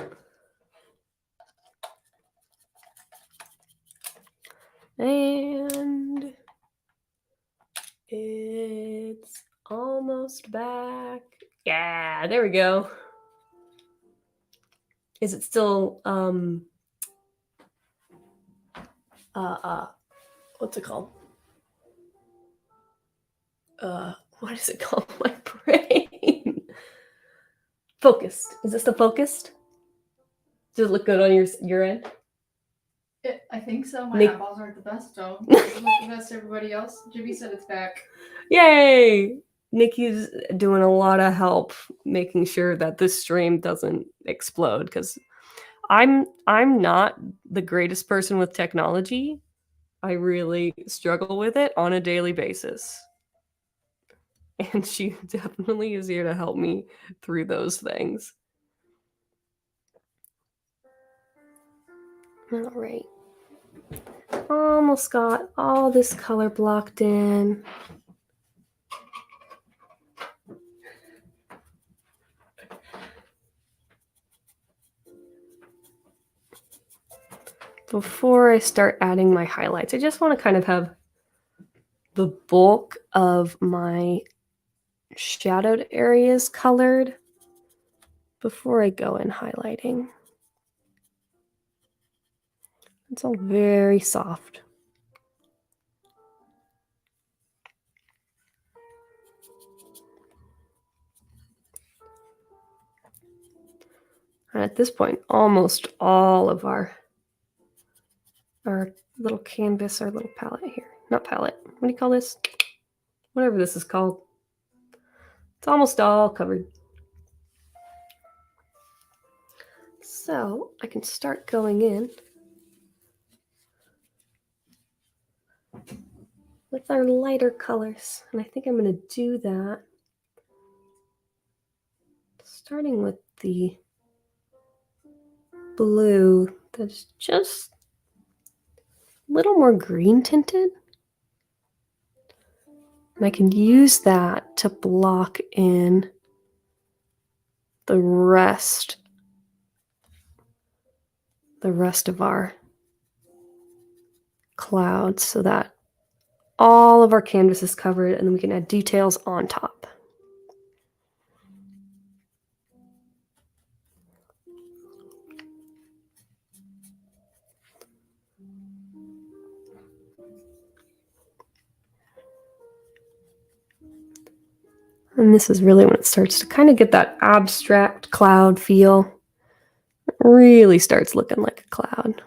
And it's almost back. Yeah, there we go. Is it still what's it called? What is it called? My brain. Focused. Is this the focused? Does it look good on your end? I think so. My Nick- eyeballs aren't the best, though. Does it look the best to everybody else? Jimmy said it's back. Yay! Nikki's doing a lot of help making sure that this stream doesn't explode because I'm not the greatest person with technology. I really struggle with it on a daily basis. And she definitely is here to help me through those things. All right. Almost got all this color blocked in. Before I start adding my highlights, I just want to kind of have the bulk of my shadowed areas colored before I go in highlighting. It's all very soft. And at this point, almost all of our little canvas, our little palette here. Not palette. What do you call this? Whatever this is called. It's almost all covered. So I can start going in with our lighter colors. And I think I'm going to do that starting with the blue that's just a little more green tinted. And I can use that to block in the rest of our clouds so that all of our canvas is covered and then we can add details on top. And this is really when it starts to kind of get that abstract cloud feel. It really starts looking like a cloud.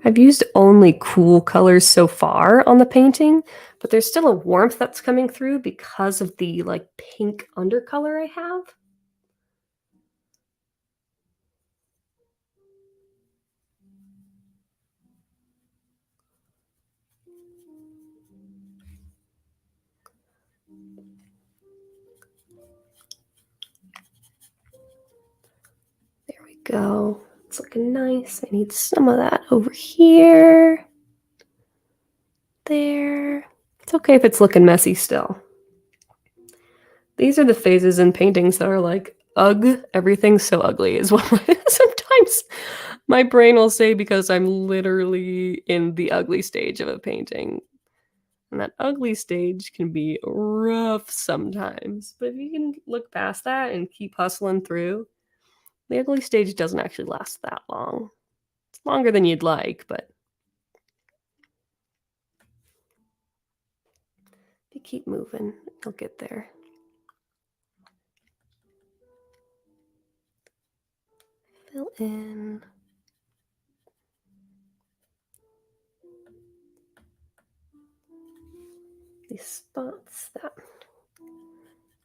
I've used only cool colors so far on the painting, but there's still a warmth that's coming through because of the like pink undercolor I have. There we go. It's looking nice. I need some of that over here. there. It's okay if it's looking messy still. These are the phases in paintings that are like, ugh, everything's so ugly is what sometimes my brain will say because I'm literally in the ugly stage of a painting. And that ugly stage can be rough sometimes. But if you can look past that and keep hustling through, the ugly stage doesn't actually last that long. It's longer than you'd like, but if you keep moving, you'll get there. Fill in. These spots that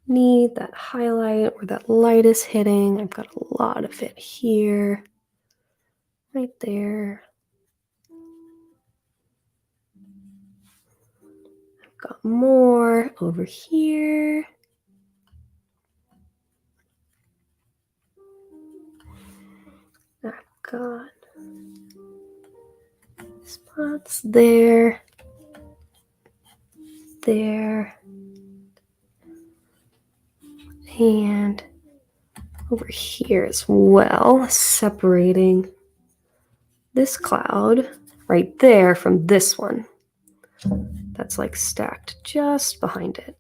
need that highlight where that light is hitting. I've got a lot of it here, right there. I've got more over here. I've got spots there, there, and over here as well, separating this cloud right there from this one that's like stacked just behind it.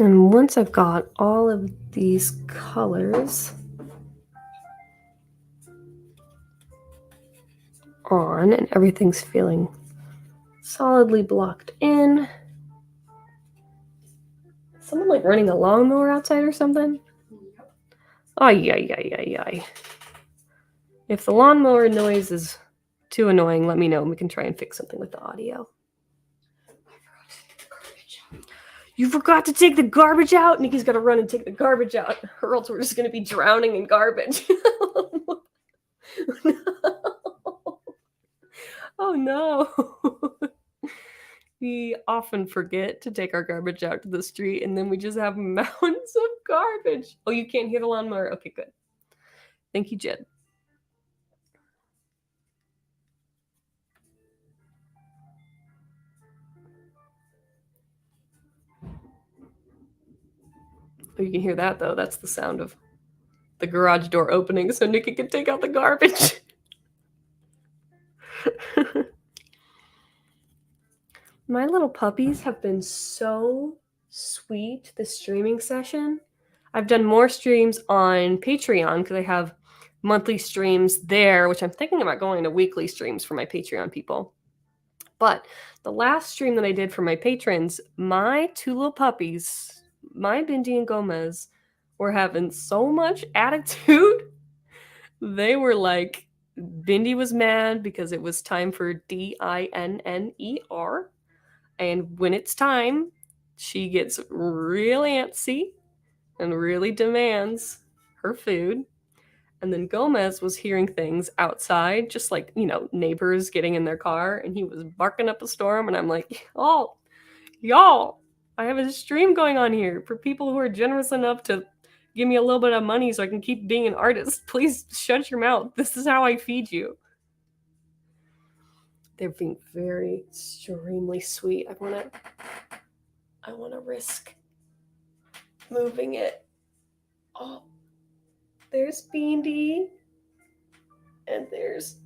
And once I've got all of these colors on and everything's feeling solidly blocked in. Someone like running a lawnmower outside or something? Ay, ay, ay, ay, ay. If the lawnmower noise is too annoying, let me know and we can try and fix something with the audio. You forgot to take the garbage out? Nikki's got to run and take the garbage out, or else we're just going to be drowning in garbage. Oh no. We often forget to take our garbage out to the street, and then we just have mounds of garbage. Oh, you can't hear the lawnmower? Okay, good. Thank you, Jed. Oh, you can hear that, though. That's the sound of the garage door opening so Nikki can take out the garbage. My little puppies have been so sweet this streaming session. I've done more streams on Patreon because I have monthly streams there, which I'm thinking about going to weekly streams for my Patreon people. But the last stream that I did for my patrons, my two little puppies, my Bindi and Gomez, were having so much attitude. They were like, Bindi was mad because it was time for DINNER. And when it's time, she gets real antsy and really demands her food. And then Gomez was hearing things outside, just like, neighbors getting in their car, and he was barking up a storm. And I'm like, oh, y'all, I have a stream going on here for people who are generous enough to give me a little bit of money so I can keep being an artist. Please shut your mouth. This is how I feed you. They're being very extremely sweet. I want to risk moving it. Oh, there's Beandy. And there's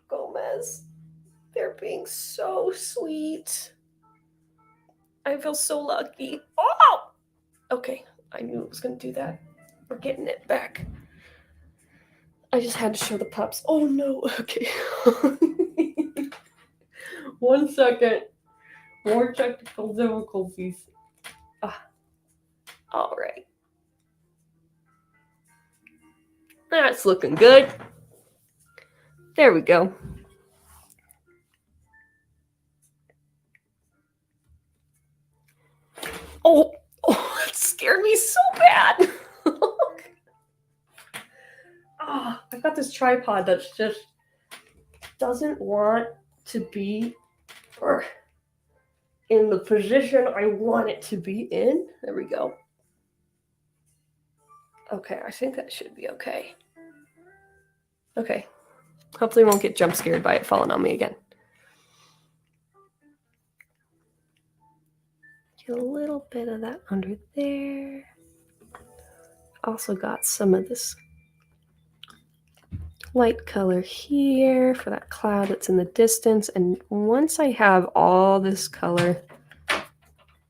Gomez. They're being so sweet. I feel so lucky. Oh! Okay, I knew it was going to do that. We're getting it back. I just had to show the pups. Oh no, okay. 1 second. More technical difficulties. All right. That's looking good. There we go. Oh, that scared me so bad. I've got this tripod that just doesn't want to be in the position I want it to be in. There we go. Okay, I think that should be okay. Okay. Hopefully I won't get jump scared by it falling on me again. Get a little bit of that under there. Also got some of this light color here for that cloud that's in the distance. And once I have all this color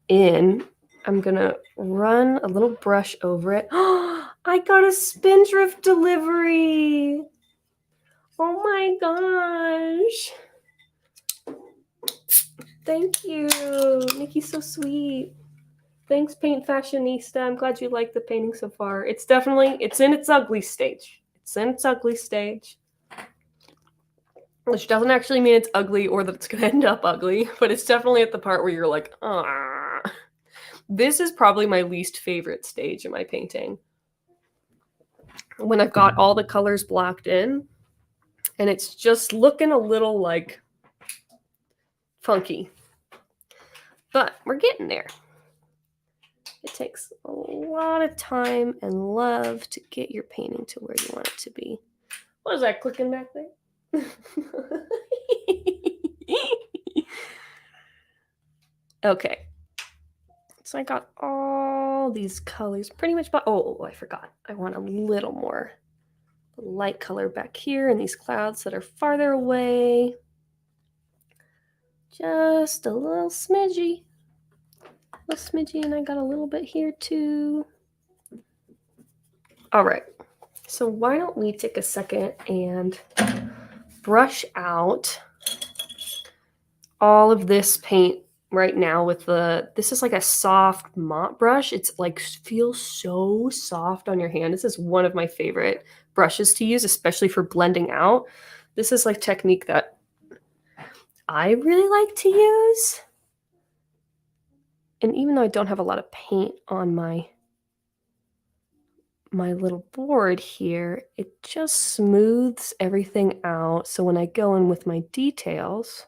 in, I'm gonna run a little brush over it. Oh, I got a Spindrift delivery. Oh my gosh. Thank you. Nikki's so sweet. Thanks, Paint Fashionista. I'm glad you like the painting so far. It's in its ugly stage. It's in its ugly stage. Which doesn't actually mean it's ugly or that it's going to end up ugly, but it's definitely at the part where you're like, ah. This is probably my least favorite stage in my painting. When I've got all the colors blocked in, and it's just looking a little like funky. But we're getting there. It takes a lot of time and love to get your painting to where you want it to be. What is that clicking back there? Okay. So I got all these colors pretty much, oh, I forgot. I want a little more light color back here in these clouds that are farther away. Just a little smidgy. A little smidgy, and I got a little bit here too. All right. So why don't we take a second and brush out all of this paint right now with this is like a soft mop brush. It's like feels so soft on your hand. This is one of my favorite brushes to use, especially for blending out. This is like technique that I really like to use. And even though I don't have a lot of paint on my little board here, it just smooths everything out. So when I go in with my details,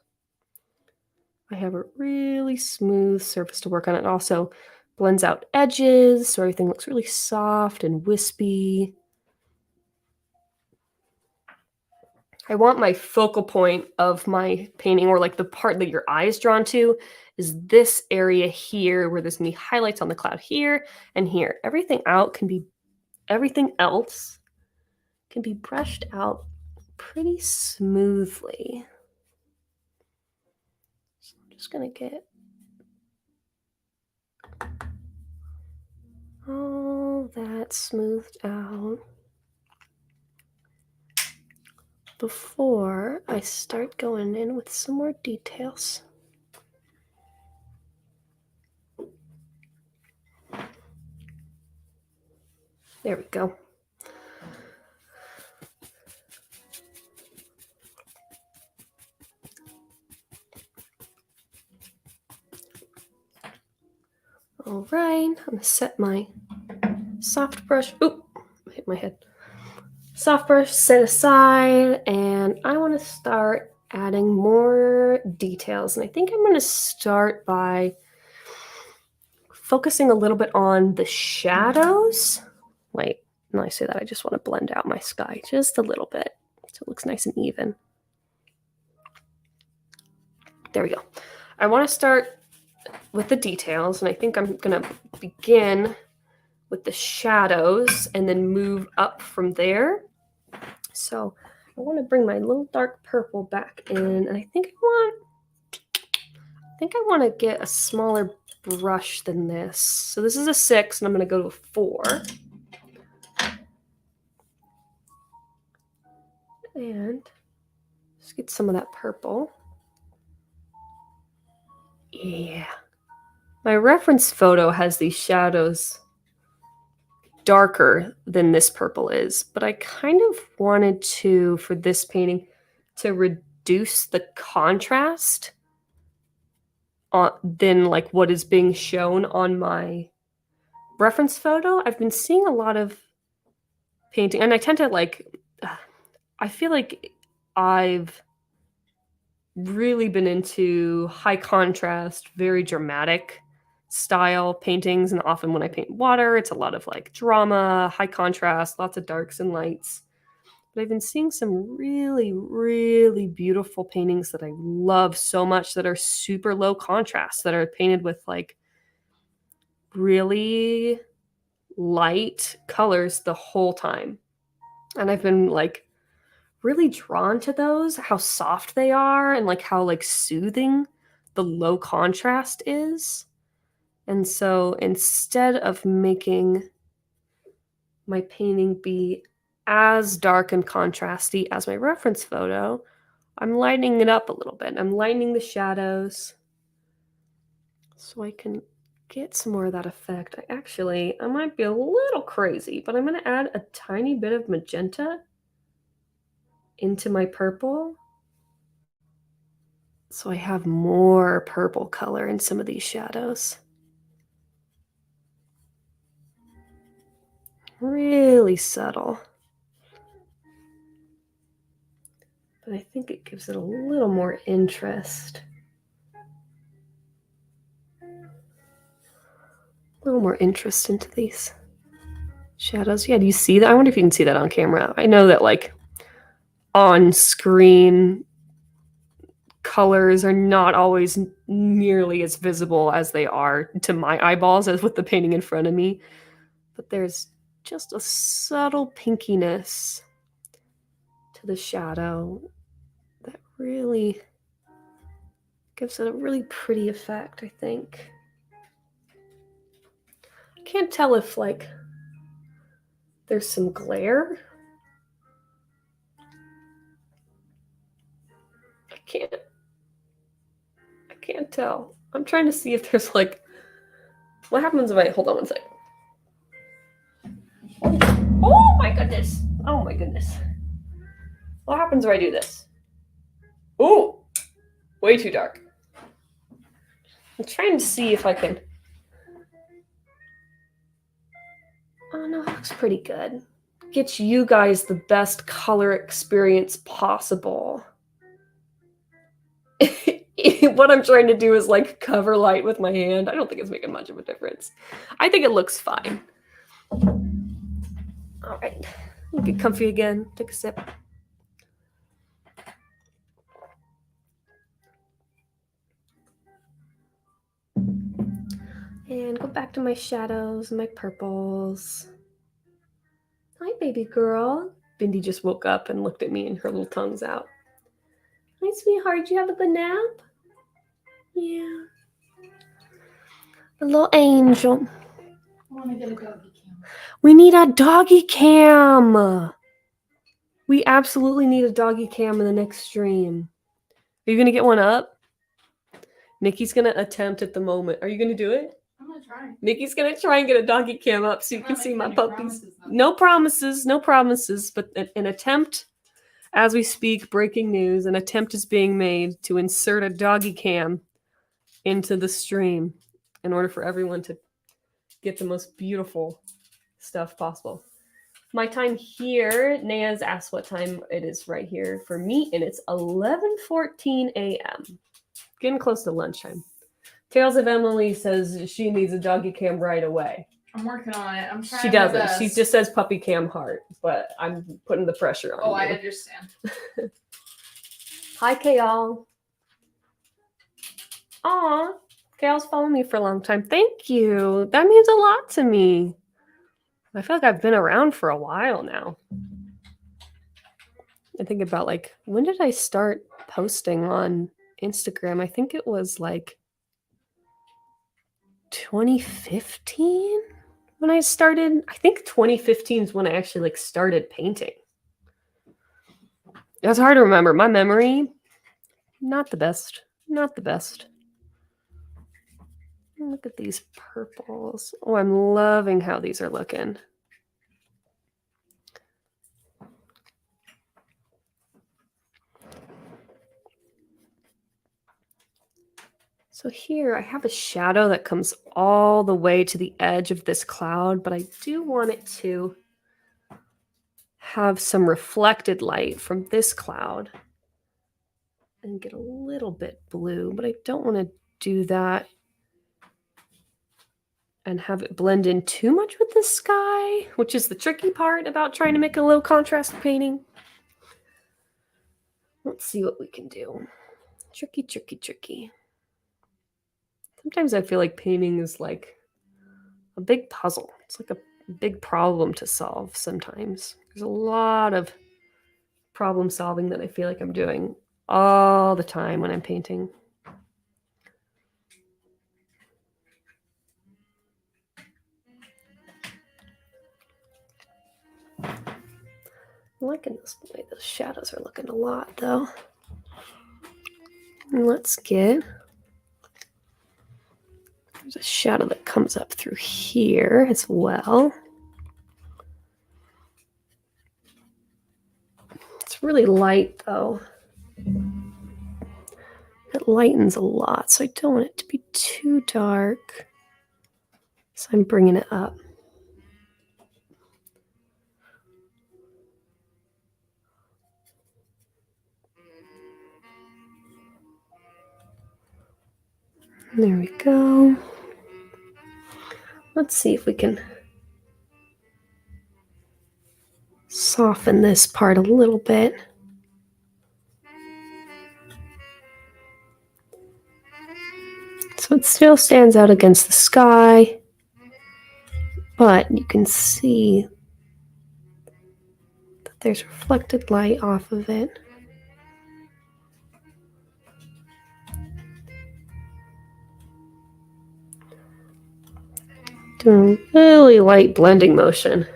I have a really smooth surface to work on. It also blends out edges, so everything looks really soft and wispy. I want my focal point of my painting, or like the part that your eye is drawn to, is this area here where there's gonna be highlights on the cloud here and here. Everything else can be brushed out pretty smoothly. So I'm just gonna get all that smoothed out before I start going in with some more details. There we go. All right, I'm gonna set my soft brush. Oop, hit my head. Soft brush set aside, and I want to start adding more details. And I think I'm going to start by focusing a little bit on the shadows. Wait, when I say that, I just want to blend out my sky just a little bit so it looks nice and even. There we go. I want to start with the details, and I think I'm going to begin with the shadows and then move up from there. So I want to bring my little dark purple back in, and I think I want to get a smaller brush than this. So this is a 6, and I'm going to go to a 4. And just get some of that purple. Yeah. My reference photo has these shadows darker than this purple is, but I kind of wanted to, for this painting, to reduce the contrast than like what is being shown on my reference photo. I've been seeing a lot of painting, and I tend to like, I feel like I've really been into high contrast, very dramatic style paintings. And often when I paint water, it's a lot of like drama, high contrast, lots of darks and lights. But I've been seeing some really, really beautiful paintings that I love so much that are super low contrast, that are painted with like really light colors the whole time. And I've been like really drawn to those, how soft they are and like how like soothing the low contrast is. And so instead of making my painting be as dark and contrasty as my reference photo, I'm lightening it up a little bit. I'm lightening the shadows so I can get some more of that effect. I might be a little crazy, but I'm going to add a tiny bit of magenta into my purple so I have more purple color in some of these shadows. Really subtle. But I think it gives it a little more interest. A little more interest into these shadows. Yeah, do you see that? I wonder if you can see that on camera. I know that like on screen colors are not always nearly as visible as they are to my eyeballs as with the painting in front of me. But there's just a subtle pinkiness to the shadow that really gives it a really pretty effect, I think. I can't tell if like there's some glare. I can't tell. I'm trying to see if there's like, what happens if I, hold on one second. Oh my goodness. Oh my goodness. What happens if I do this? Oh, way too dark. I'm trying to see if I can. Oh no, it looks pretty good. Get you guys the best color experience possible. What I'm trying to do is like cover light with my hand. I don't think it's making much of a difference. I think it looks fine. All right, get comfy again. Take a sip. And go back to my shadows and my purples. Hi, baby girl. Bindi just woke up and looked at me and her little tongue's out. Hi, sweetheart. Did you have a good nap? Yeah. A little angel. I want to get a doggy cam. We need a doggy cam. We absolutely need a doggy cam in the next stream. Are you going to get one up? Nikki's going to attempt at the moment. Are you going to do it? I'm going to try. Nikki's going to try and get a doggy cam up so you can see my puppies. No promises, no promises, but an attempt as we speak, breaking news, an attempt is being made to insert a doggy cam into the stream in order for everyone to get the most beautiful stuff possible. My time here, Naya's asked what time it is right here for me, and it's 11:14 a.m. Getting close to lunchtime. Tales of Emily says she needs a doggy cam right away. I'm working on it. I'm trying. She doesn't. She just says puppy cam heart, but I'm putting the pressure on. Oh, you. I understand. Hi, Kayal. Aw, Kayal's followed me for a long time. Thank you. That means a lot to me. I feel like I've been around for a while now. I think about like, when did I start posting on Instagram? I think it was like 2015 when I started. I think 2015 is when I actually like started painting. It's hard to remember. My memory, not the best. Not the best. Look at these purples. Oh, I'm loving how these are looking. So here I have a shadow that comes all the way to the edge of this cloud, but I do want it to have some reflected light from this cloud and get a little bit blue, but I don't want to do that and have it blend in too much with the sky, which is the tricky part about trying to make a low contrast painting. Let's see what we can do. Tricky, tricky, tricky. Sometimes I feel like painting is like a big puzzle. It's like a big problem to solve sometimes. There's a lot of problem solving that I feel like I'm doing all the time when I'm painting. I'm liking this way those shadows are looking a lot though. And let's get, there's a shadow that comes up through here as well. It's really light though. It lightens a lot, so I don't want it to be too dark. So I'm bringing it up. There we go. Let's see if we can soften this part a little bit. So it still stands out against the sky, but you can see that there's reflected light off of it. Doing a really light blending motion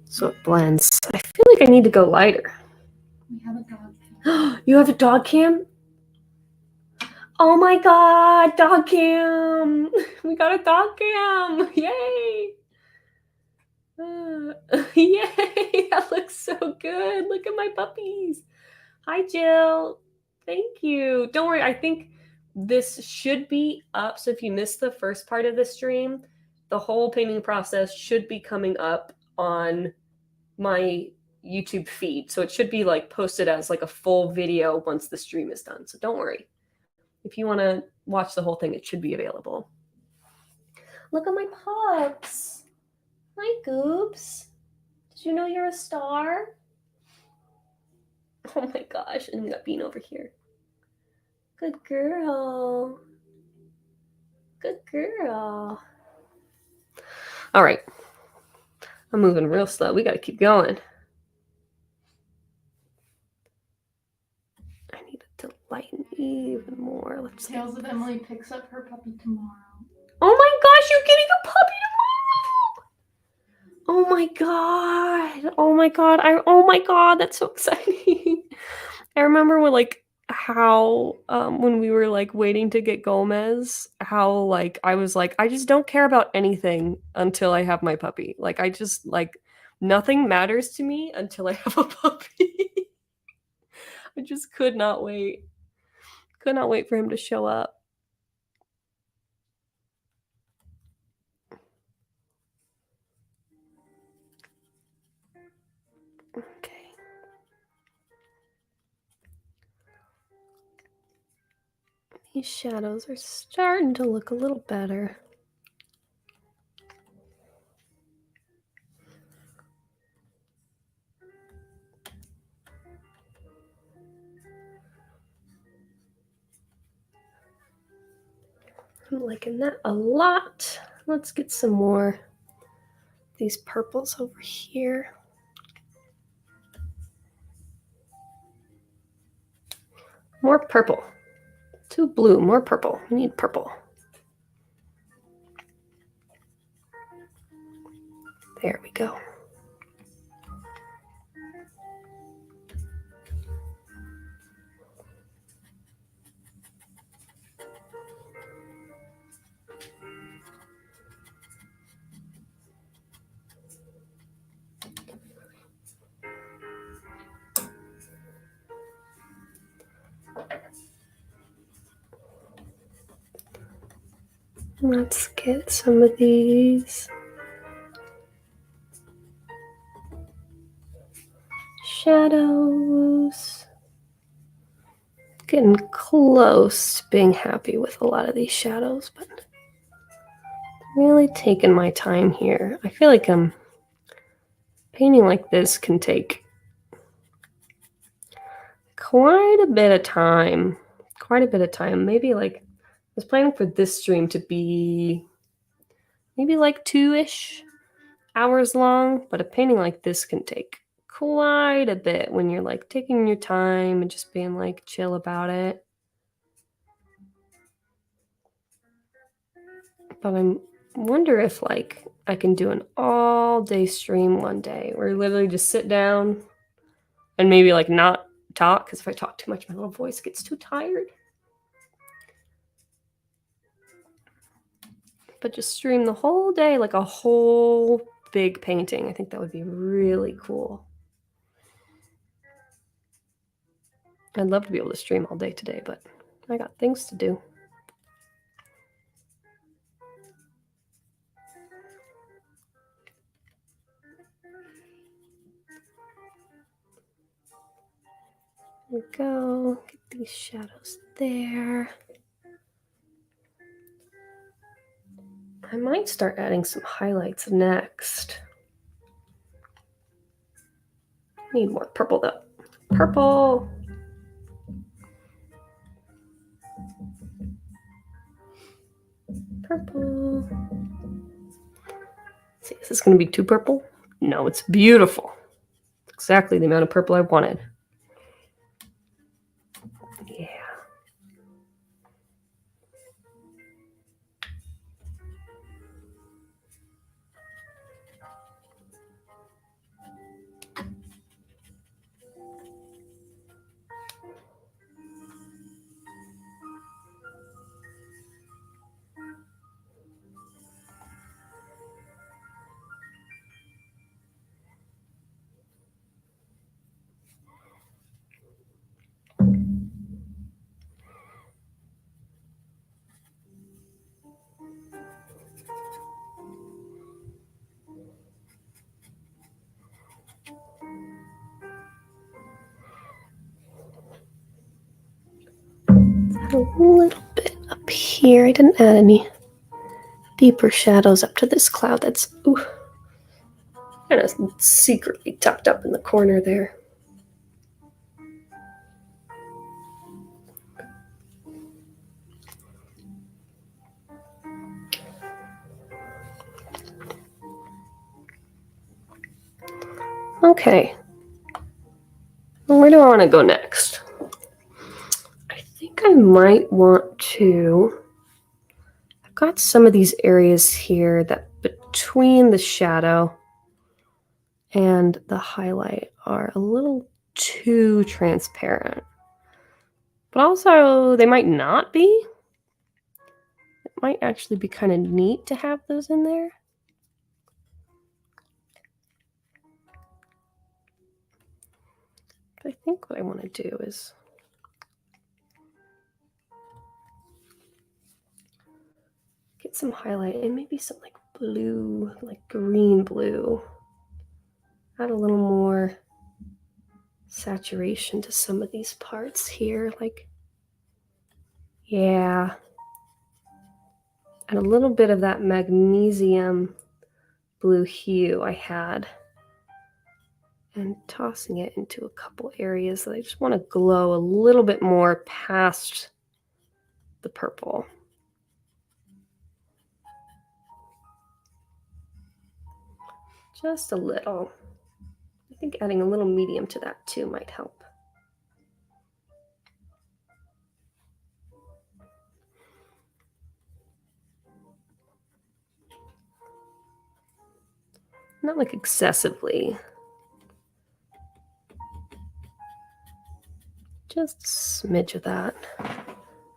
so it blends. I feel like I need to go lighter. We have a dog cam. You have a dog cam? Oh my god, dog cam! We got a dog cam! Yay! Yay! That looks so good. Look at my puppies. Hi, Jill. Thank you. Don't worry. I think this should be up. So if you missed the first part of the stream, the whole painting process should be coming up on my YouTube feed. So it should be like posted as like a full video once the stream is done. So don't worry. If you want to watch the whole thing, it should be available. Look at my pups. Hi, Goops. Did you know you're a star? Oh my gosh. And we got Bean over here. Good girl. Good girl. All right. I'm moving real slow. We got to keep going. I need it to lighten even more. Let's see. Tales of Emily picks up her puppy tomorrow. Oh my gosh, you're getting a puppy tomorrow. Oh my god. Oh my god. Oh my god, that's so exciting. I remember when how when we were like waiting to get Gomez, how like I was like, I just don't care about anything until I have my puppy. Like I just like nothing matters to me until I have a puppy. I just could not wait. Could not wait for him to show up. Okay. These shadows are starting to look a little better. I'm liking that a lot. Let's get some more of these purples over here. More purple. Too blue, more purple. We need purple. There we go. Let's get some of these shadows. getting close to being happy with a lot of these shadows, but really taking my time here. I feel like painting like this can take quite a bit of time. Maybe like I was planning for this stream to be maybe like 2-ish hours long, but a painting like this can take quite a bit when you're like taking your time and just being like chill about it. But I wonder if like I can do an all-day stream one day where you literally just sit down and maybe like not talk, because if I talk too much my little voice gets too tired. But just stream the whole day like a whole big painting. I think that would be really cool. I'd love to be able to stream all day today, but I got things to do. There we go. Get these shadows there. I might start adding some highlights next. Need more purple though. Purple. Purple. Let's see, is this going to be too purple? No, it's beautiful. Exactly the amount of purple I wanted. Yeah. A little bit up here. I didn't add any deeper shadows up to this cloud that's kind of secretly tucked up in the corner there. Okay. Where do I want to go next? I think I might want to... I've got some of these areas here that between the shadow and the highlight are a little too transparent. But also, they might not be. It might actually be kind of neat to have those in there. But I think what I want to do is get some highlight and maybe some like blue, like green blue. Add a little more saturation to some of these parts here, like, yeah. And a little bit of that magnesium blue hue I had, and tossing it into a couple areas that I just want to glow a little bit more past the purple. Just a little. I think adding a little medium to that too might help. Not like excessively. Just a smidge of that.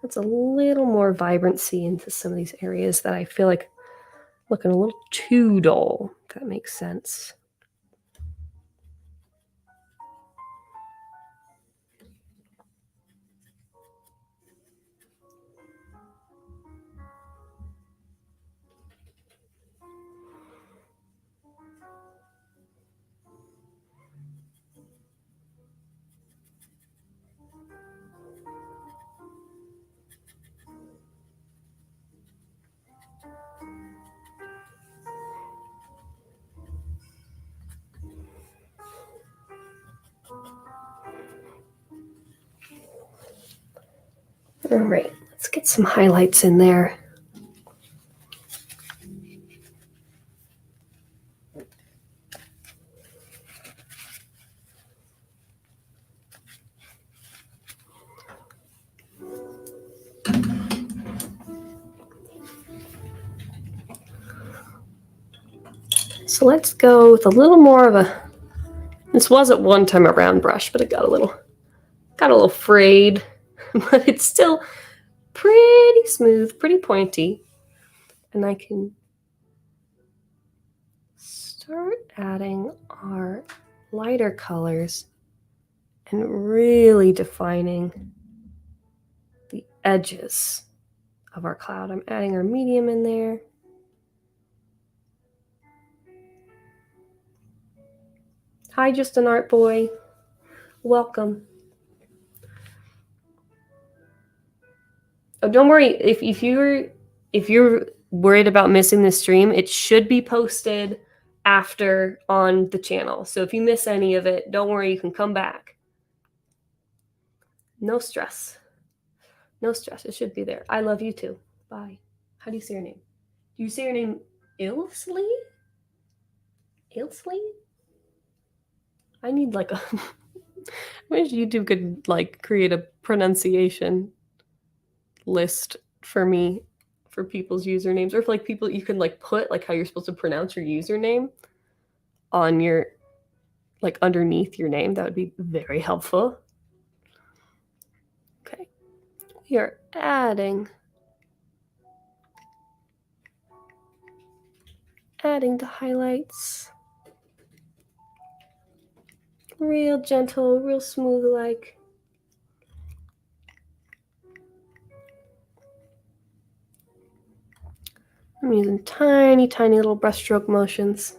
That's a little more vibrancy into some of these areas that I feel like looking a little too dull, if that makes sense. All right, let's get some highlights in there. So let's go with a little more of a, this was at one time a round brush, but it got a little frayed, but it's still pretty smooth, pretty pointy. And I can start adding our lighter colors and really defining the edges of our cloud. I'm adding our medium in there. Hi, Just an Art Boy. Welcome. Oh, don't worry. If you're worried about missing the stream, it should be posted after on the channel. So if you miss any of it, don't worry. You can come back. No stress. No stress. It should be there. I love you too. Bye. How do you say your name? Do you say your name Ilsley? Ilsley? I need like a. I wish YouTube could like create a pronunciation list for me for people's usernames, or if like people you can like put like how you're supposed to pronounce your username on your like underneath your name. That would be very helpful. Okay, we are adding the highlights. Real gentle, real smooth like. I'm using tiny, tiny little brushstroke motions.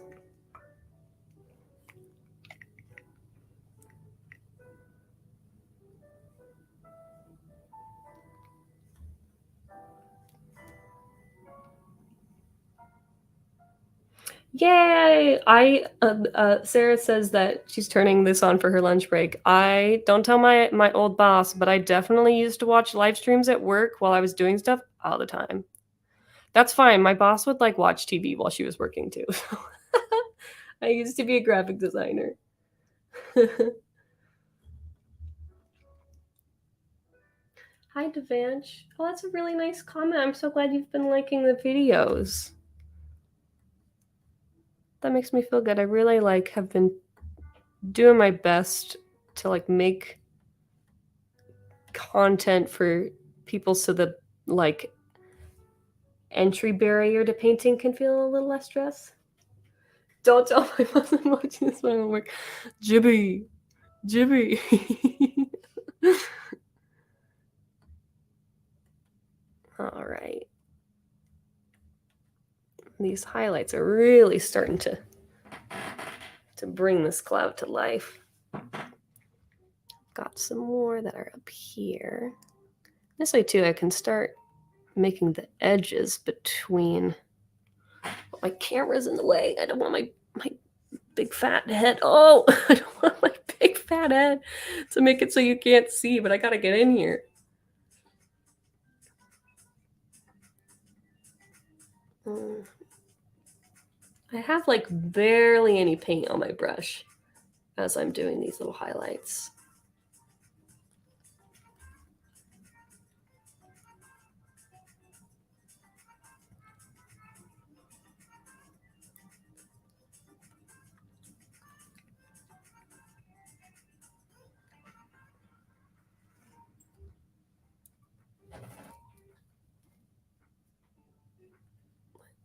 Yay! Sarah says that she's turning this on for her lunch break. I don't tell my old boss, but I definitely used to watch live streams at work while I was doing stuff all the time. That's fine. My boss would like watch TV while she was working too. I used to be a graphic designer. Hi, Devanch. Oh, that's a really nice comment. I'm so glad you've been liking the videos. That makes me feel good. I really like have been doing my best to like make content for people so the like entry barrier to painting can feel a little less stress. Don't tell my boss I'm watching this one at work. Jibby. All right. These highlights are really starting to bring this cloud to life. Got some more that are up here. This way too, I can start making the edges between. My camera's in the way. I don't want my big fat head. Oh, I don't want my big fat head to make it so you can't see, but I gotta get in here. I have like barely any paint on my brush as I'm doing these little highlights.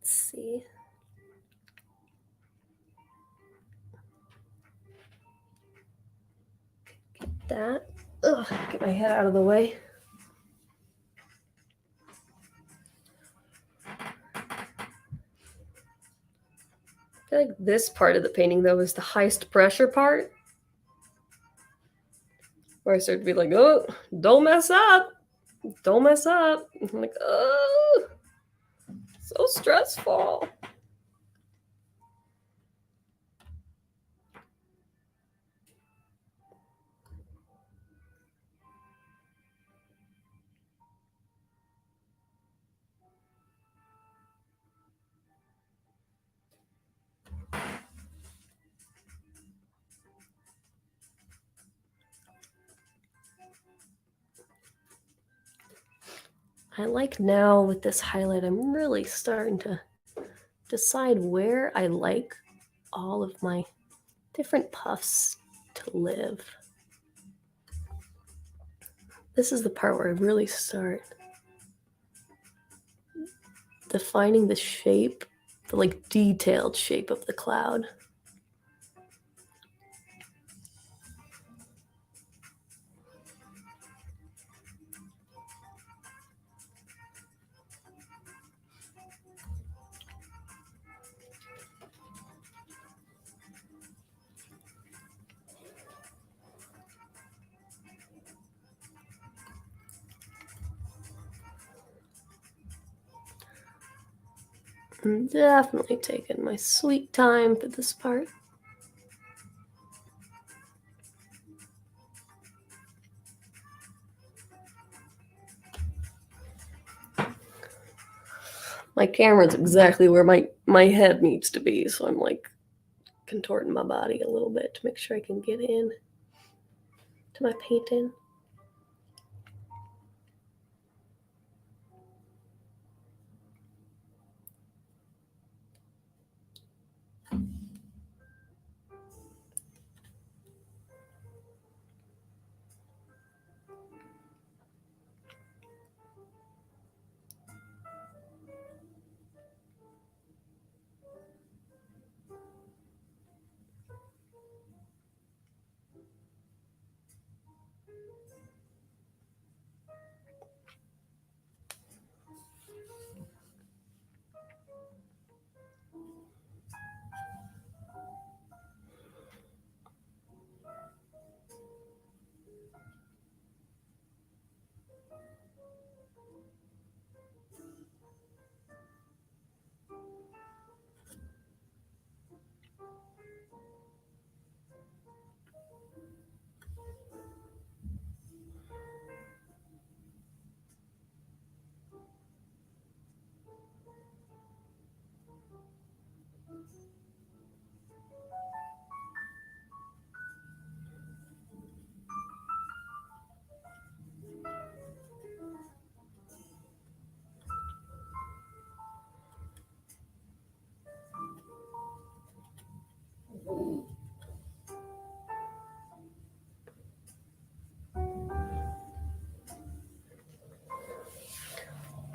Let's see. Get that. Ugh, get my head out of the way. I feel like this part of the painting, though, is the highest pressure part. Where I start to be like, oh, don't mess up. Don't mess up. I'm like, oh, so stressful. I like now with this highlight, I'm really starting to decide where I like all of my different puffs to live. This is the part where I really start defining the shape, the like detailed shape of the cloud. I'm definitely taking my sweet time for this part. My camera's exactly where my head needs to be, so I'm like contorting my body a little bit to make sure I can get in to my painting.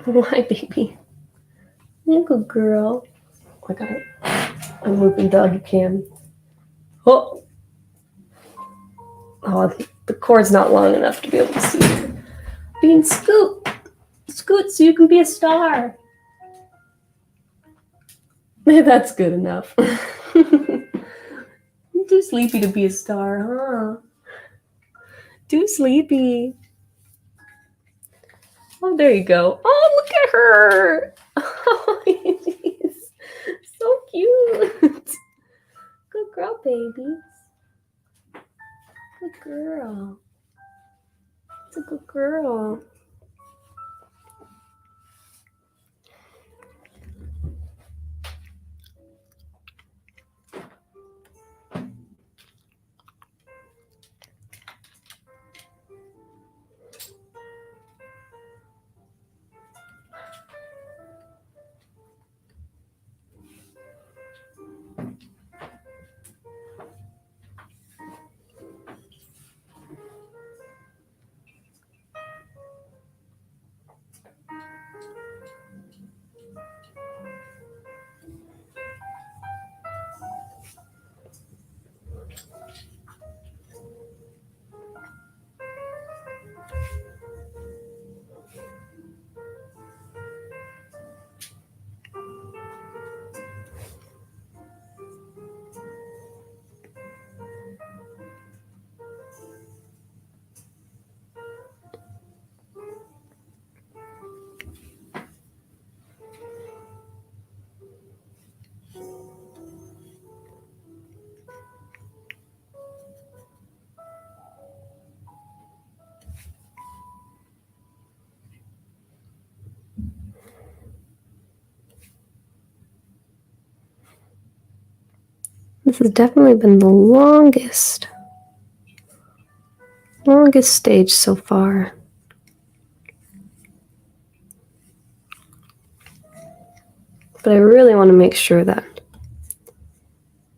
Why, baby? You good girl. I got it. I'm moving doggy cam. Oh, the cord's not long enough to be able to see. Bean, scoot so you can be a star. That's good enough. You're too sleepy to be a star, huh? Too sleepy. Oh, there you go. Oh, look at her. Oh, she's so cute. Good girl, babies. Good girl. It's a good girl. This has definitely been the longest stage so far. But I really want to make sure that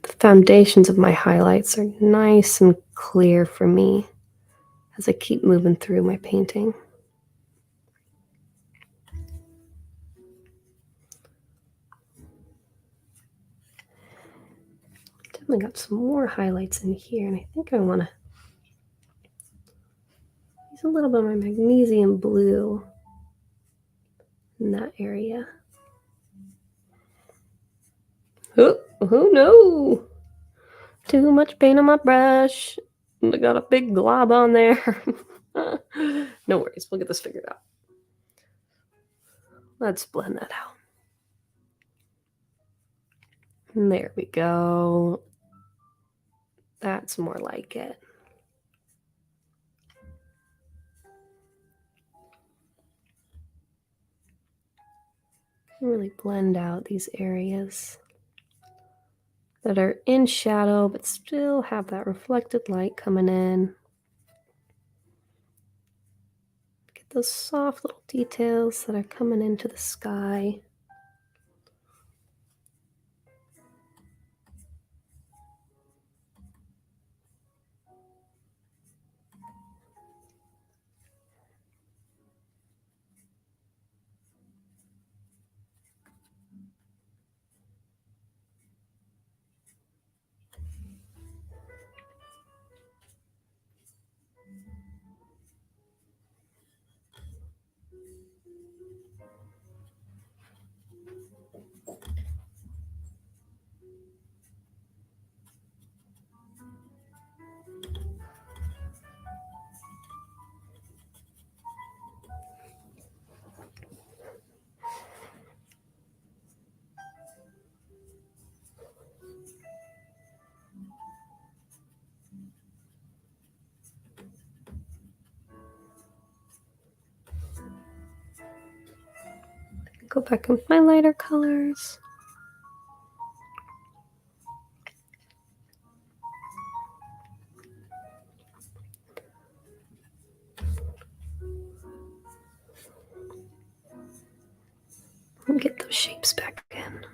the foundations of my highlights are nice and clear for me as I keep moving through my painting. Definitely got some more highlights in here, and I think I want to use a little bit of my magnesium blue in that area. Oh no! Too much paint on my brush. I got a big glob on there. No worries, we'll get this figured out. Let's blend that out. And there we go. That's more like it. Really blend out these areas that are in shadow but still have that reflected light coming in. Get those soft little details that are coming into the sky. Go back with my lighter colors. And get those shapes back in.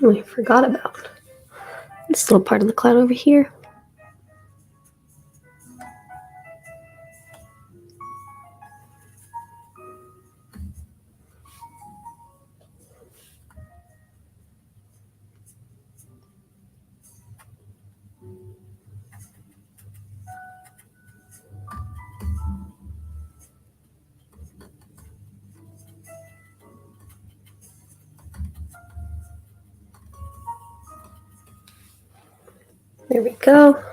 Oh, I forgot about this little part of the cloud over here. There we go.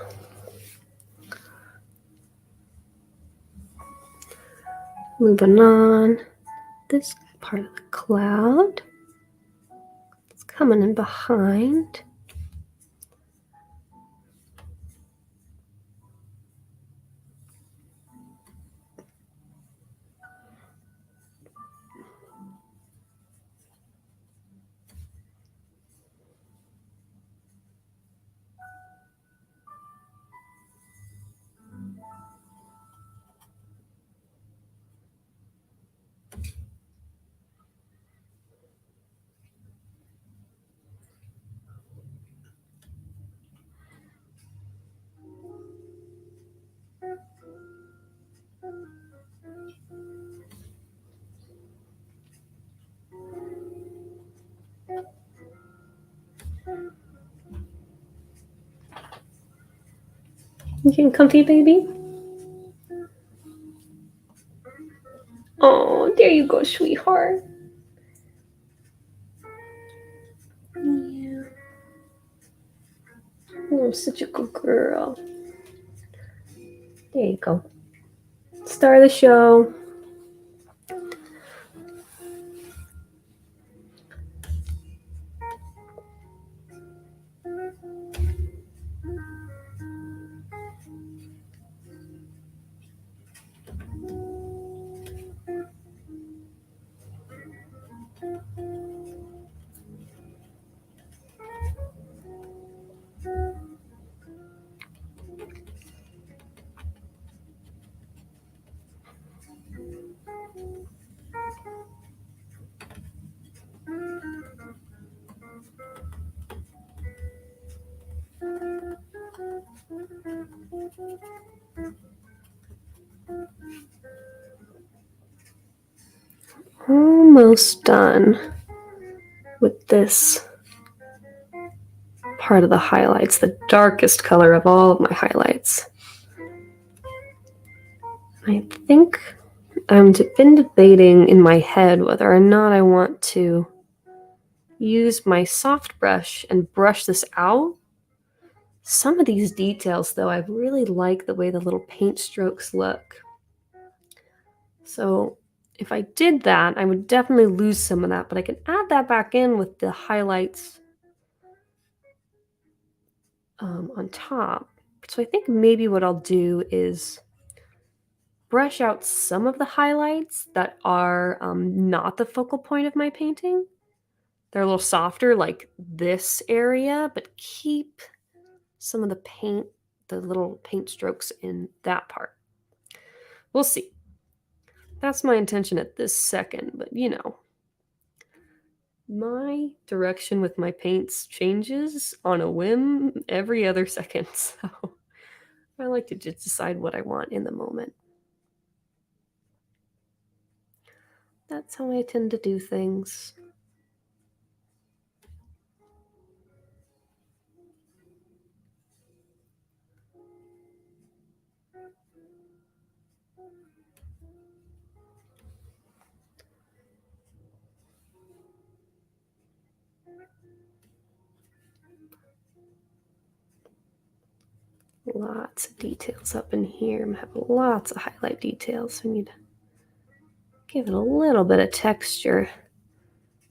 Moving on. This part of the cloud. It's coming in behind. You getting comfy, baby? Oh, there you go, sweetheart. Yeah. Oh, such a good girl. There you go. Star of the show. almost done with this part of the highlights, the darkest color of all of my highlights. I think I've been debating in my head whether or not I want to use my soft brush and brush this out. Some of these details, though, I really like the way the little paint strokes look. So if I did that, I would definitely lose some of that, but I can add that back in with the highlights on top. So I think maybe what I'll do is brush out some of the highlights that are not the focal point of my painting. They're a little softer, like this area, but keep some of the paint, the little paint strokes in that part. We'll see. That's my intention at this second, but you know, my direction with my paints changes on a whim every other second, so I like to just decide what I want in the moment. That's how I tend to do things. Lots of details up in here. I have lots of highlight details. I need to give it a little bit of texture.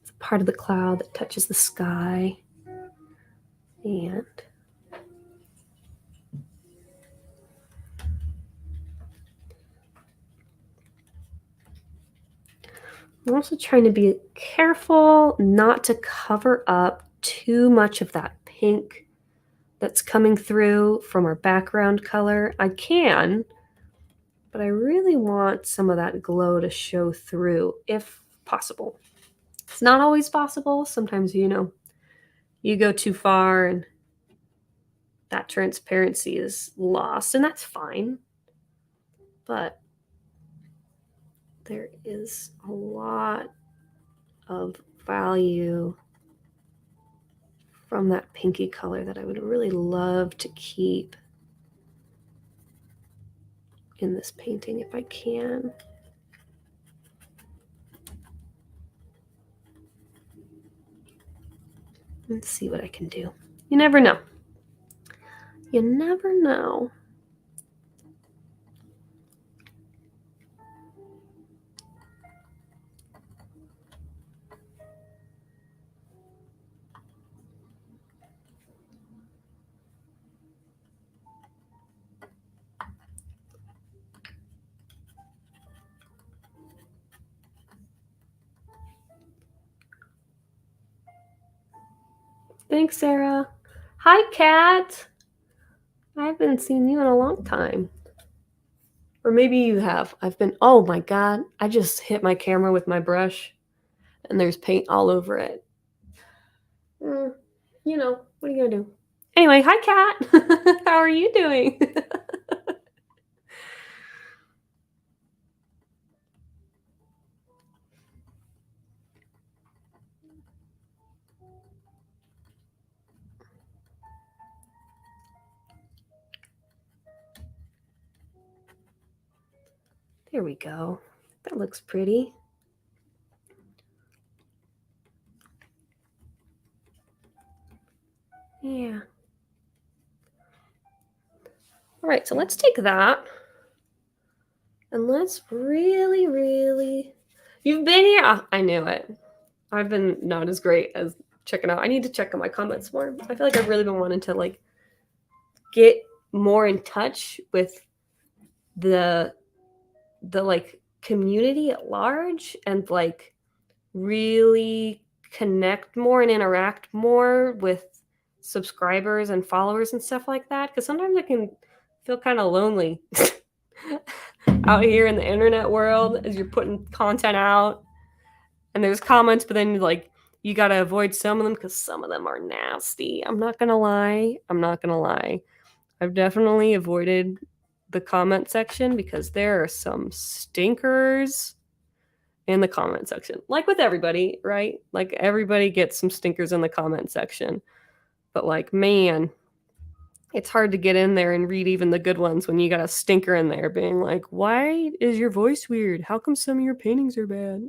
It's part of the cloud that touches the sky. And I'm also trying to be careful not to cover up too much of that pink that's coming through from our background color. I can, but I really want some of that glow to show through if possible. It's not always possible. Sometimes, you know, you go too far and that transparency is lost, and that's fine. But there is a lot of value from that pinky color that I would really love to keep in this painting if I can. Let's see what I can do. You never know. You never know. Thanks, Sarah. Hi, Kat. I haven't seen you in a long time. Or maybe you have. Oh my God, I just hit my camera with my brush and there's paint all over it. You know, what are you gonna do? Anyway, hi, Kat. How are you doing? There we go. That looks pretty. Yeah. All right, so let's take that and let's really. You've been here? Oh, I knew it. I've been not as great as checking out. I need to check out my comments more. I feel like I've really been wanting to like get more in touch with the like community at large and like really connect more and interact more with subscribers and followers and stuff like that, because sometimes I can feel kind of lonely out here in the internet world as you're putting content out and there's comments, but then like you got to avoid some of them because some of them are nasty. I'm not gonna lie. I've definitely avoided the comment section because there are some stinkers in the comment section. Like with everybody, right? Like everybody gets some stinkers in the comment section. But like, man, it's hard to get in there and read even the good ones when you got a stinker in there being like, why is your voice weird? How come some of your paintings are bad?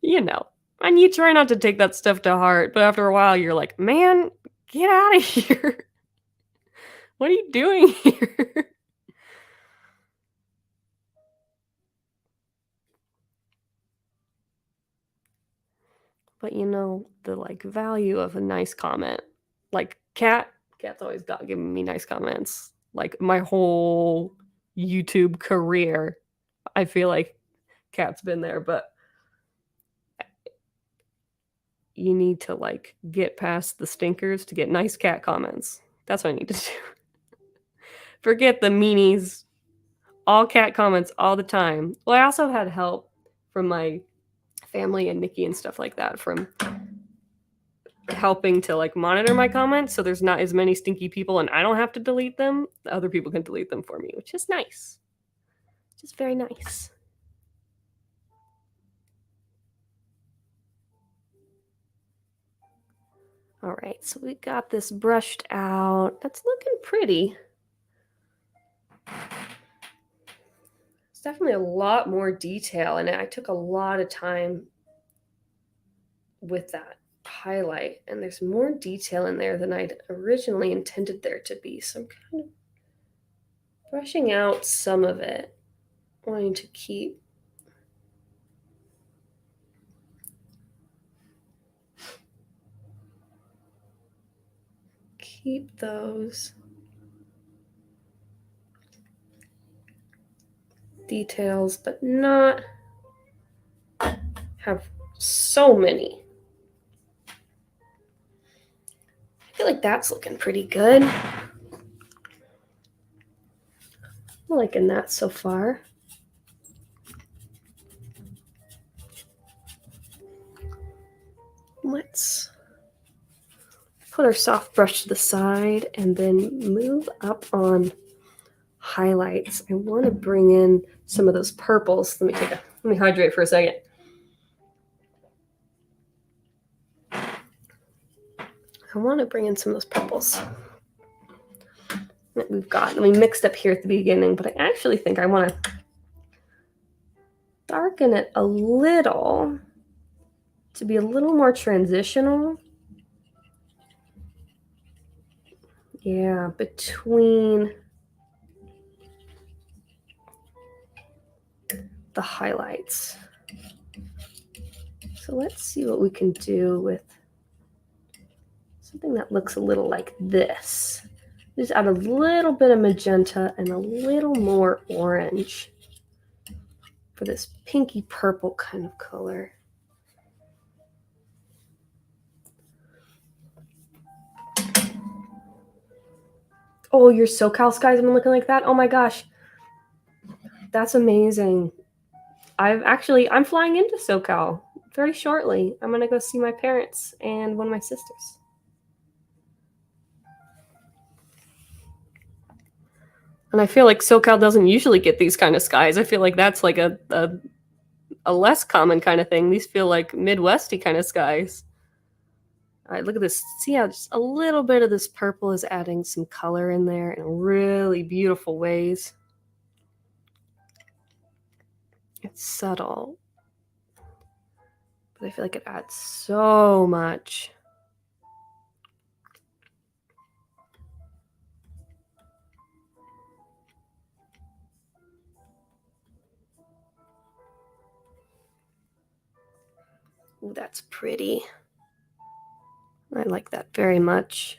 You know. And you try not to take that stuff to heart, but after a while you're like, man, get out of here. What are you doing here? But you know, the like value of a nice comment. Like Cat's always got giving me nice comments. Like my whole YouTube career, I feel like Cat's been there, but you need to like get past the stinkers to get nice cat comments. That's what I need to do. Forget the meanies, all cat comments all the time. Well, I also had help from my family and Nikki and stuff like that from helping to like monitor my comments so there's not as many stinky people and I don't have to delete them. The other people can delete them for me, which is nice. Just very nice. All right, so we got this brushed out. That's looking pretty. It's definitely a lot more detail, and I took a lot of time with that highlight, and there's more detail in there than I'd originally intended there to be. So I'm kind of brushing out some of it, wanting to keep those details, but not have so many. I feel like that's looking pretty good. I'm liking that so far. Let's put our soft brush to the side and then move up on highlights. I want to bring in some of those purples. Let me hydrate for a second. I want to bring in some of those purples that we've got. And we mixed up here at the beginning, but I actually think I want to darken it a little to be a little more transitional. Yeah, between the highlights. So let's see what we can do with something that looks a little like this. Just add a little bit of magenta and a little more orange for this pinky purple kind of color. Oh, your SoCal skies have been looking like that? Oh my gosh. That's amazing. I'm flying into SoCal very shortly. I'm going to go see my parents and one of my sisters. And I feel like SoCal doesn't usually get these kind of skies. I feel like that's like a less common kind of thing. These feel like Midwesty kind of skies. All right, look at this. See how just a little bit of this purple is adding some color in there in really beautiful ways. It's subtle, but I feel like it adds so much. Ooh, that's pretty. I like that very much.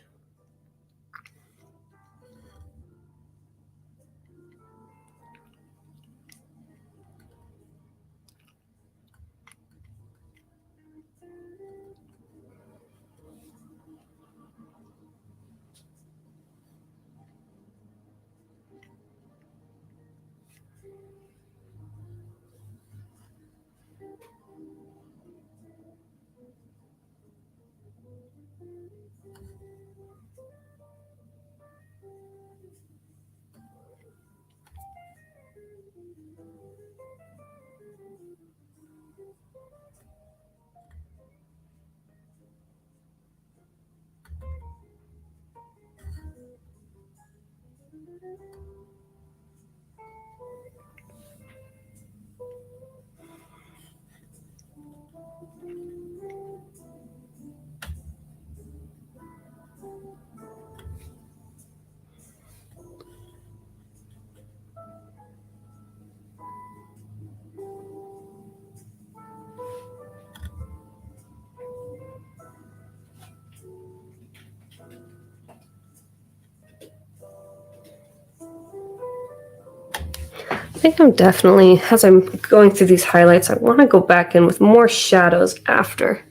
I think I'm definitely, as I'm going through these highlights, I want to go back in with more shadows after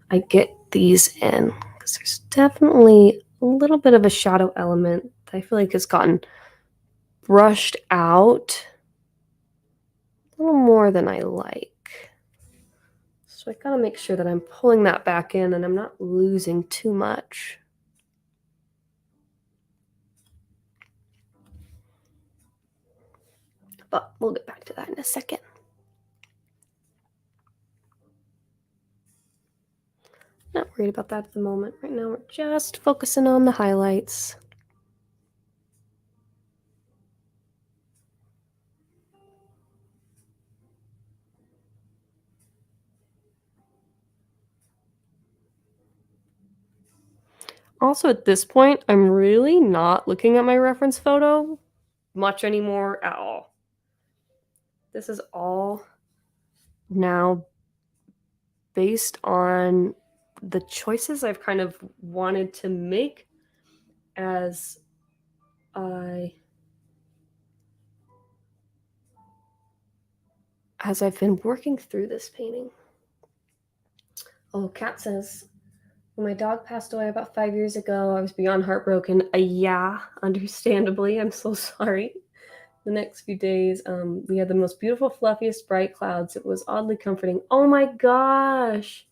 I get these in, because there's definitely a little bit of a shadow element that I feel like has gotten brushed out a little more than I like. So I gotta make sure that I'm pulling that back in and I'm not losing too much. But we'll get back to that in a second. Not worried about that at the moment. Right now we're just focusing on the highlights. Also, at this point, I'm really not looking at my reference photo much anymore at all. This is all now based on the choices I've kind of wanted to make as I've been working through this painting. Oh, Kat says, when my dog passed away about 5 years ago, I was beyond heartbroken. Yeah, understandably. I'm so sorry. The next few days, we had the most beautiful, fluffiest, bright clouds. It was oddly comforting. Oh my gosh.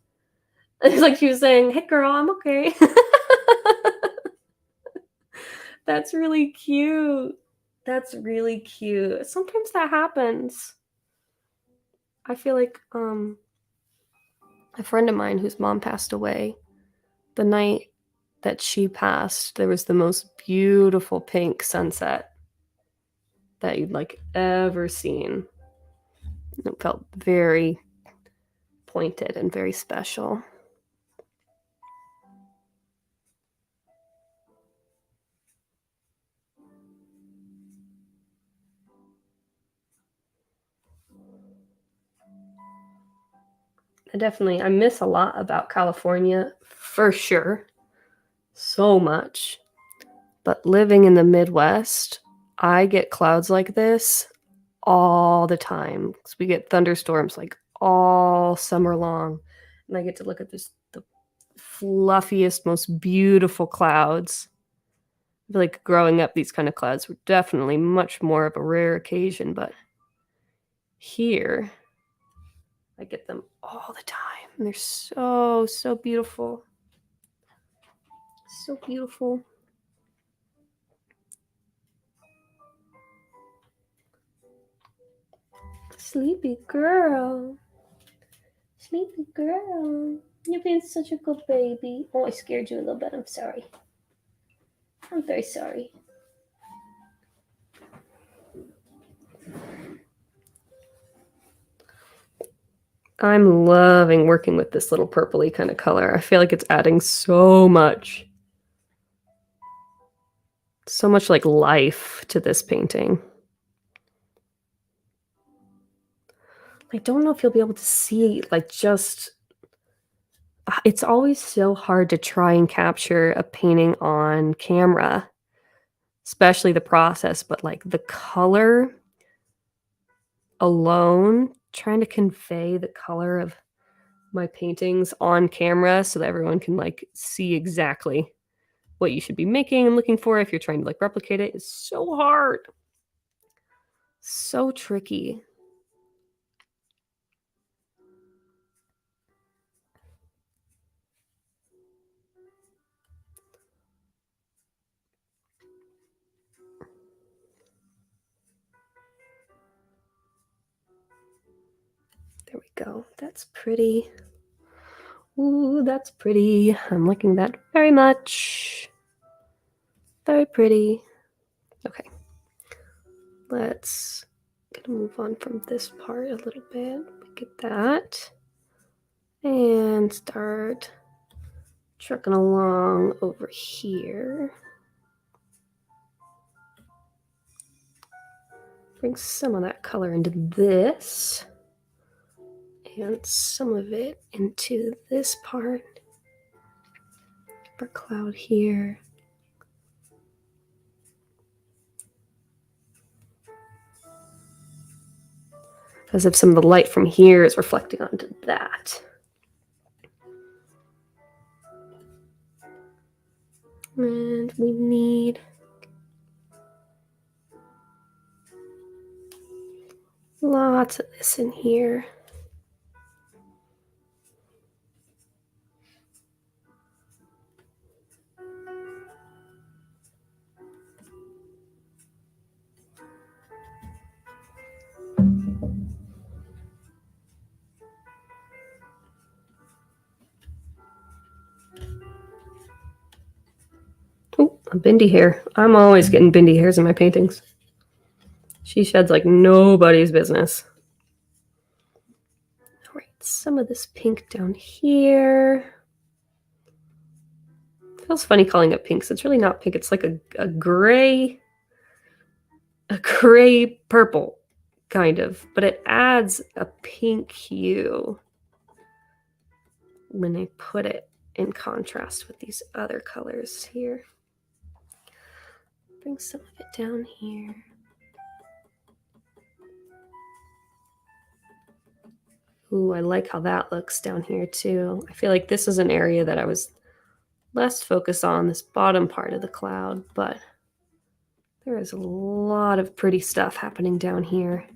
It's like she was saying, hey girl, I'm okay. That's really cute. That's really cute. Sometimes that happens. I feel like a friend of mine whose mom passed away, the night that she passed, there was the most beautiful pink sunset that you'd like ever seen. It felt very pointed and very special. I miss a lot about California, for sure. So much. But living in the Midwest, I get clouds like this all the time. Because we get thunderstorms like all summer long. And I get to look at the fluffiest, most beautiful clouds. I feel like growing up, these kind of clouds were definitely much more of a rare occasion, but here, I get them all the time. And they're so, so beautiful. So beautiful. Sleepy girl. Sleepy girl. You're being such a good baby. Oh, I scared you a little bit. I'm sorry. I'm very sorry. I'm loving working with this little purpley kind of color. I feel like it's adding so much like life to this painting. I don't know if you'll be able to see, like, just it's always so hard to try and capture a painting on camera, especially the process, but like the color alone, trying to convey the color of my paintings on camera so that everyone can like see exactly what you should be making and looking for if you're trying to like replicate it is so hard. So tricky. There we go. That's pretty. Ooh, that's pretty. I'm liking that very much. Very pretty. Okay. Let's move on from this part a little bit. Get that. And start trucking along over here. Bring some of that color into this. And some of it into this part. Upper cloud here. as if some of the light from here is reflecting onto that. And we need lots of this in here. Oh, a bindi hair. I'm always getting bindi hairs in my paintings. She sheds like nobody's business. All right, some of this pink down here. Feels funny calling it pink, so it's really not pink. It's like a gray purple, kind of. But it adds a pink hue when I put it in contrast with these other colors here. Bring some of it down here. Ooh, I like how that looks down here too. I feel like this is an area that I was less focused on, this bottom part of the cloud, but there is a lot of pretty stuff happening down here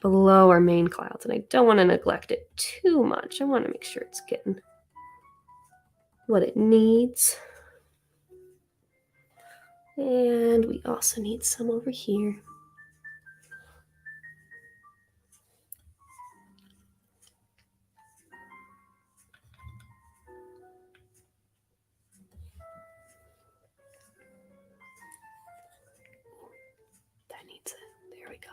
below our main clouds, and I don't want to neglect it too much. I want to make sure it's getting what it needs. And we also need some over here. That needs it. There we go.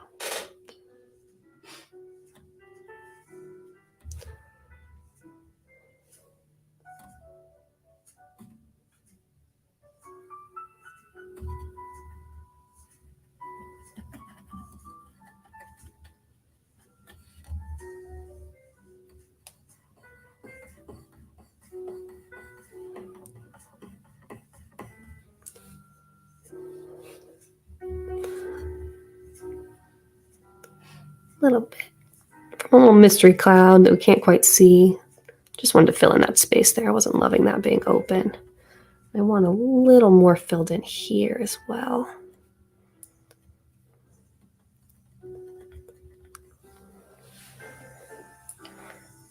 Little bit. A little mystery cloud that we can't quite see. Just wanted to fill in that space there. I wasn't loving that being open. I want a little more filled in here as well.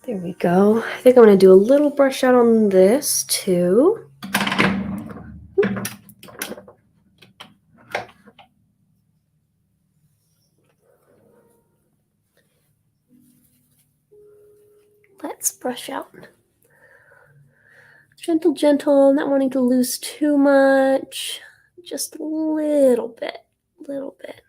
There we go. I think I'm going to do a little brush out on this too. Let's brush out. Gentle, gentle, not wanting to lose too much. Just a little bit, little bit.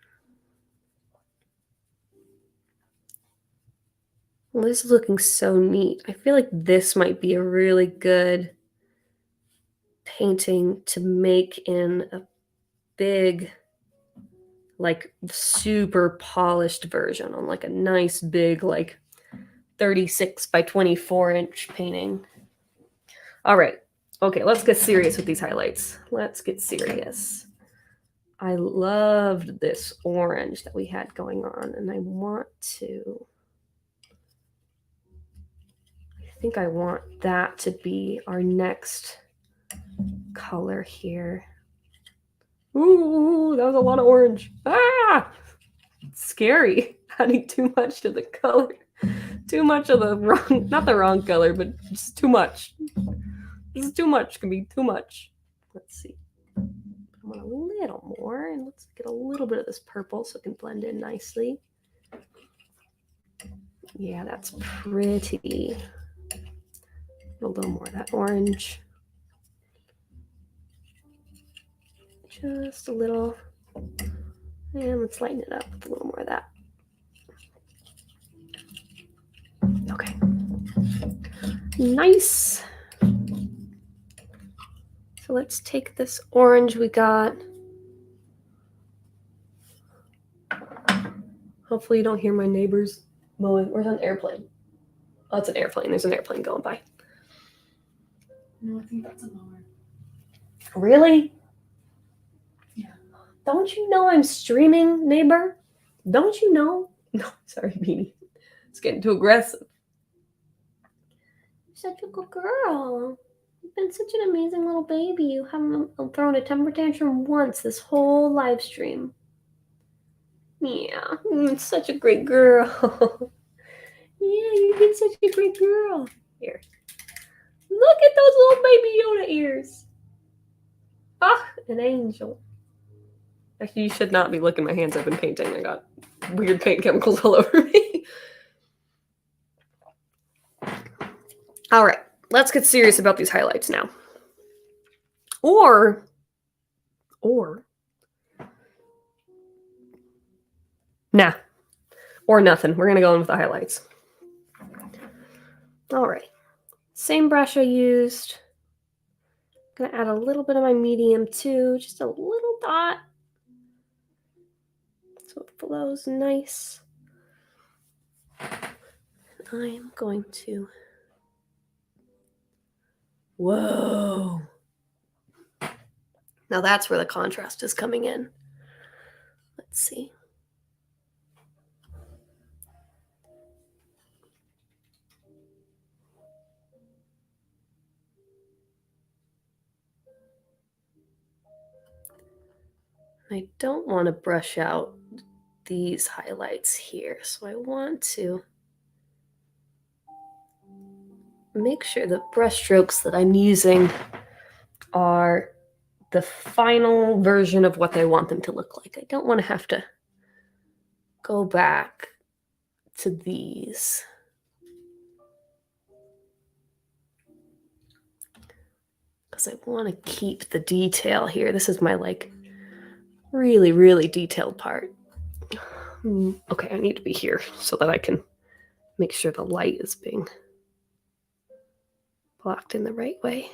Well, this is looking so neat. I feel like this might be a really good painting to make in a big, like super polished version on like a nice big, like 36 by 24 inch painting. All right. Okay, let's get serious with these highlights. Let's get serious. I loved this orange that we had going on, and I think I want that to be our next color here. Ooh, that was a lot of orange. Ah! It's scary. Adding too much to the color. Too much of the wrong, not the wrong color, but just too much. This is too much. Can be too much. Let's see. I want a little more, and let's get a little bit of this purple so it can blend in nicely. Yeah, that's pretty. A little more of that orange. Just a little. And let's lighten it up with a little more of that. Okay. Nice. So let's take this orange we got. Hopefully you don't hear my neighbors mowing. Where's an airplane? Oh, it's an airplane. There's an airplane going by. No, I think that's a mower. Really? Yeah. Don't you know I'm streaming, neighbor? Don't you know? No, sorry, Beanie. It's getting too aggressive. Such a good girl. You've been such an amazing little baby. You haven't thrown a temper tantrum once this whole live stream. Yeah, such a great girl. Yeah, you've been such a great girl. Here. Look at those little baby Yoda ears. Ah, an angel. Actually, you should not be looking at my hands. I've been painting. I got weird paint chemicals all over me. All right, let's get serious about these highlights now. Or nah, or nothing. We're gonna go in with the highlights. All right, same brush I used. Gonna add a little bit of my medium too, just a little dot, so it flows nice. I'm going to. Whoa. Now that's where the contrast is coming in. Let's see. I don't want to brush out these highlights here, so I want to make sure the brush strokes that I'm using are the final version of what I want them to look like. I don't want to have to go back to these. Because I want to keep the detail here. This is my really, really detailed part. Okay, I need to be here so that I can make sure the light is being blocked in the right way.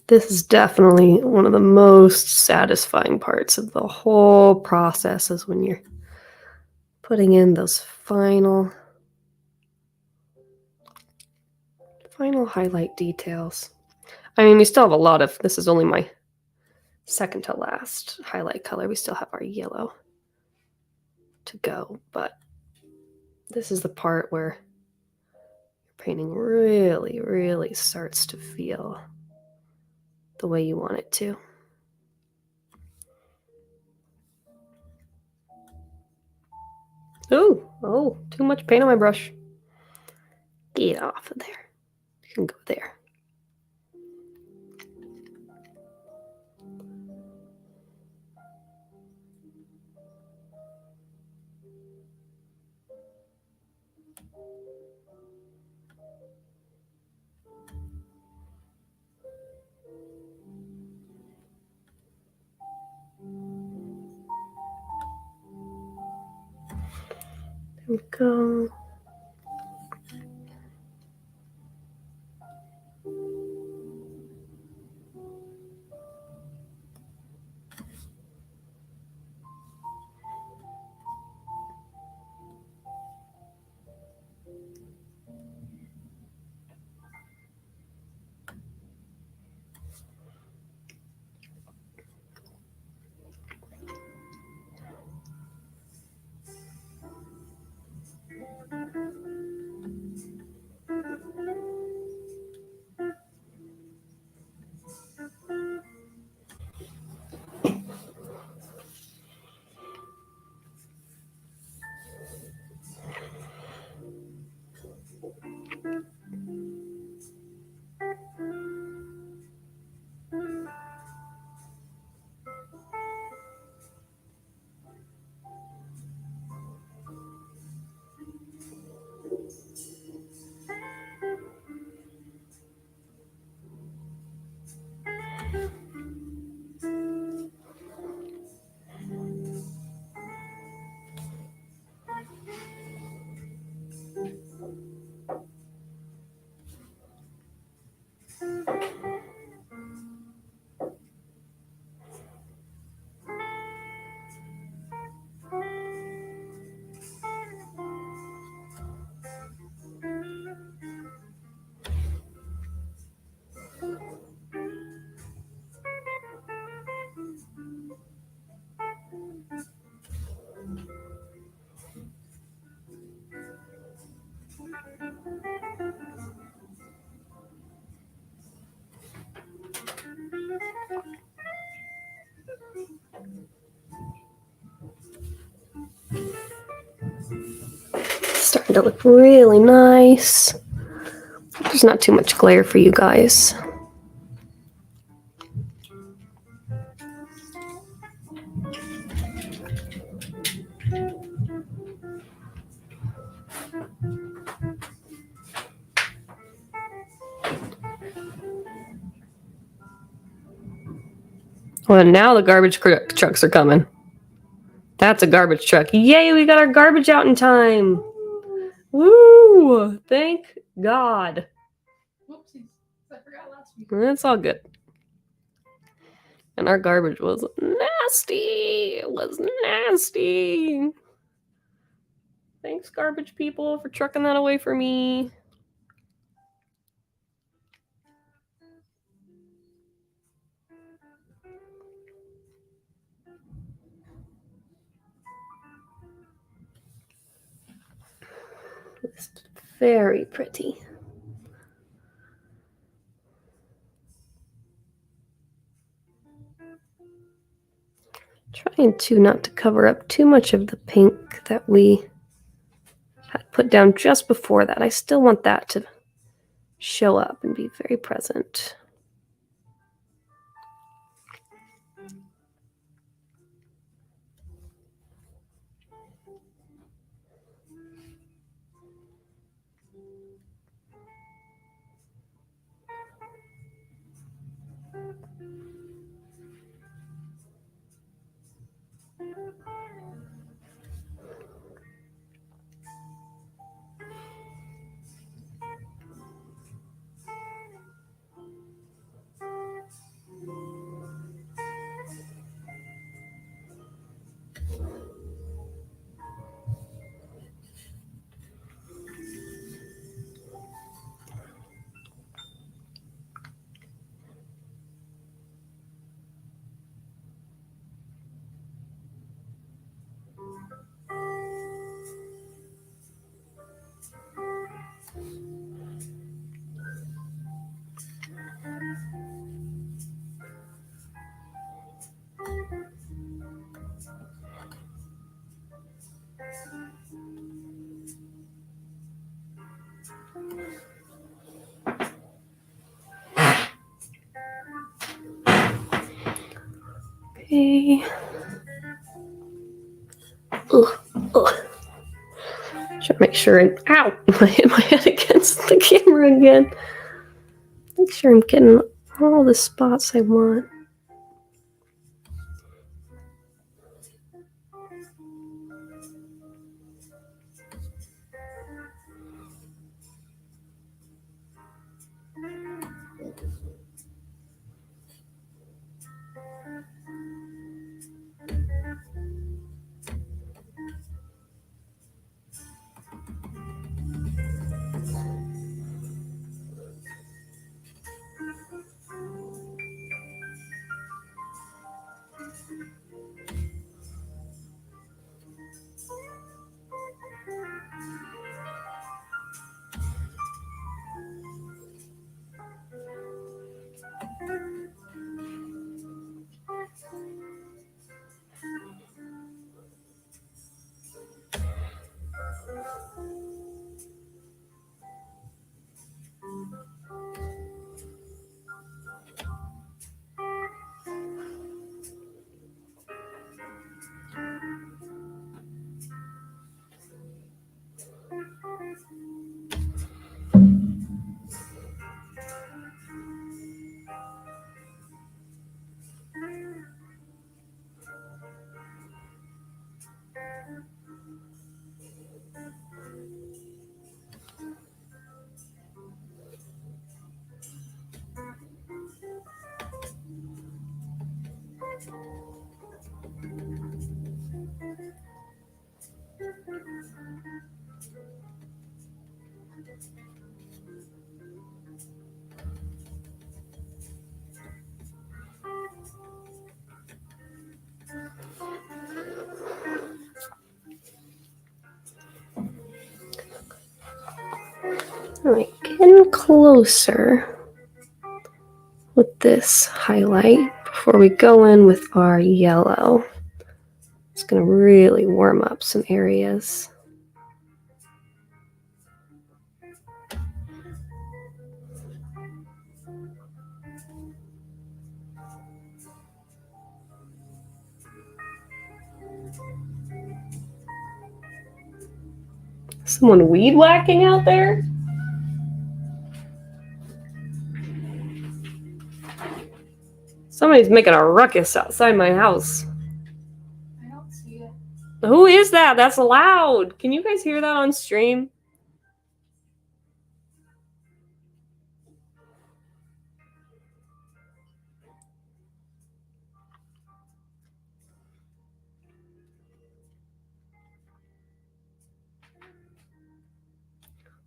This is definitely one of the most satisfying parts of the whole process is when you're putting in those final highlight details. I mean, we still have a lot of, this is only my second to last highlight color. We still have our yellow to go, but this is the part where painting really, really starts to feel the way you want it to. Oh, too much paint on my brush. Get off of there. You can go there. There we go. it look really nice. There's not too much glare for you guys. Well, now the garbage trucks are coming. That's a garbage truck. Yay, we got our garbage out in time. Woo! Thank God. Whoopsies. I forgot last week. That's all good. And our garbage was nasty. It was nasty. Thanks, garbage people, for trucking that away for me. It's very pretty. Trying to not to cover up too much of the pink that we had put down just before that. I still want that to show up and be very present. Okay. Ugh. Trying to make sure ow! I hit my head against the camera again. Make sure I'm getting all the spots I want. All right, getting closer with this highlight before we go in with our yellow. It's going to really warm up some areas. Someone weed whacking out there? Somebody's making a ruckus outside my house. I don't see it. Who is that? That's loud. Can you guys hear that on stream?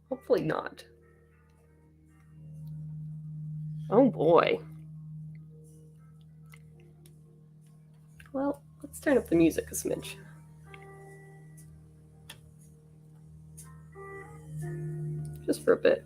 Hopefully not. Oh boy. Well, let's turn up the music a smidge. Just for a bit.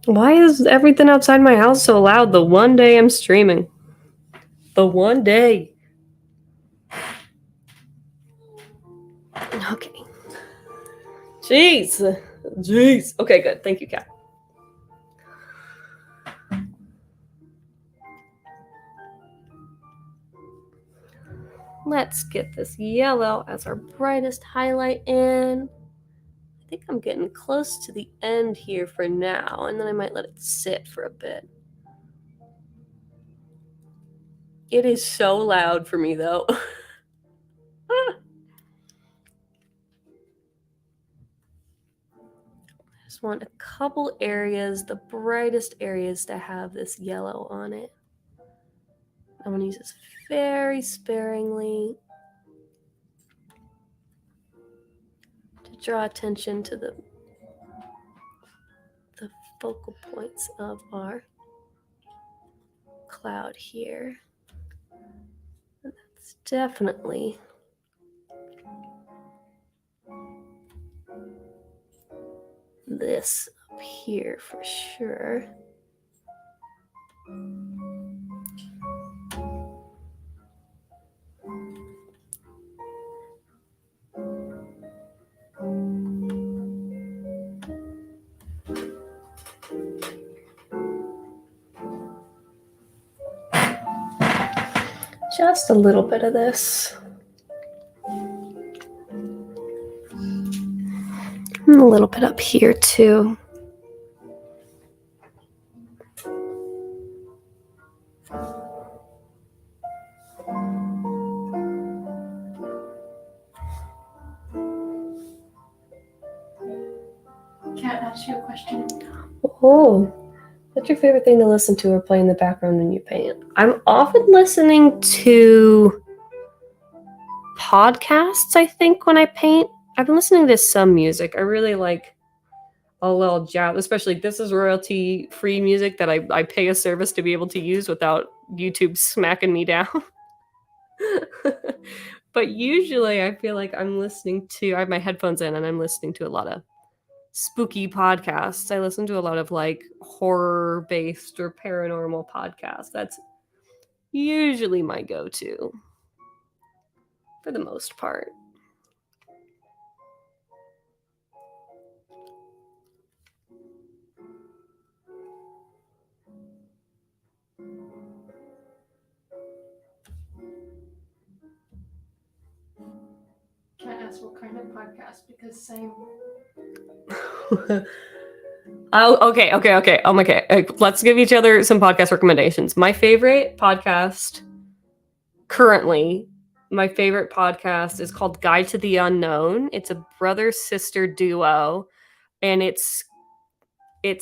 Why is everything outside my house so loud the one day I'm streaming? The one day. Okay. Jeez. Jeez. Okay, good. Thank you, Kat. Let's get this yellow as our brightest highlight in. I think I'm getting close to the end here for now, and then I might let it sit for a bit. It is so loud for me, though. I just want a couple areas, the brightest areas, to have this yellow on it. I'm going to use this very sparingly to draw attention to the focal points of our cloud here. And that's definitely this up here for sure. Just a little bit of this. And a little bit up here too. Can't ask you a question. Oh, what's your favorite thing to listen to or play in the background when you paint? I'm often listening to podcasts, I think, when I paint. I've been listening to some music. I really like a little jazz, especially this is royalty-free music that I pay a service to be able to use without YouTube smacking me down. But usually I feel like I have my headphones in and I'm listening to a lot of spooky podcasts. I listen to a lot of like horror-based or paranormal podcasts. That's usually my go-to for the most part. Can't ask what kind of podcast because same. Oh, okay. Let's give each other some podcast recommendations. My favorite podcast currently, is called Guide to the Unknown. It's a brother-sister duo, and it's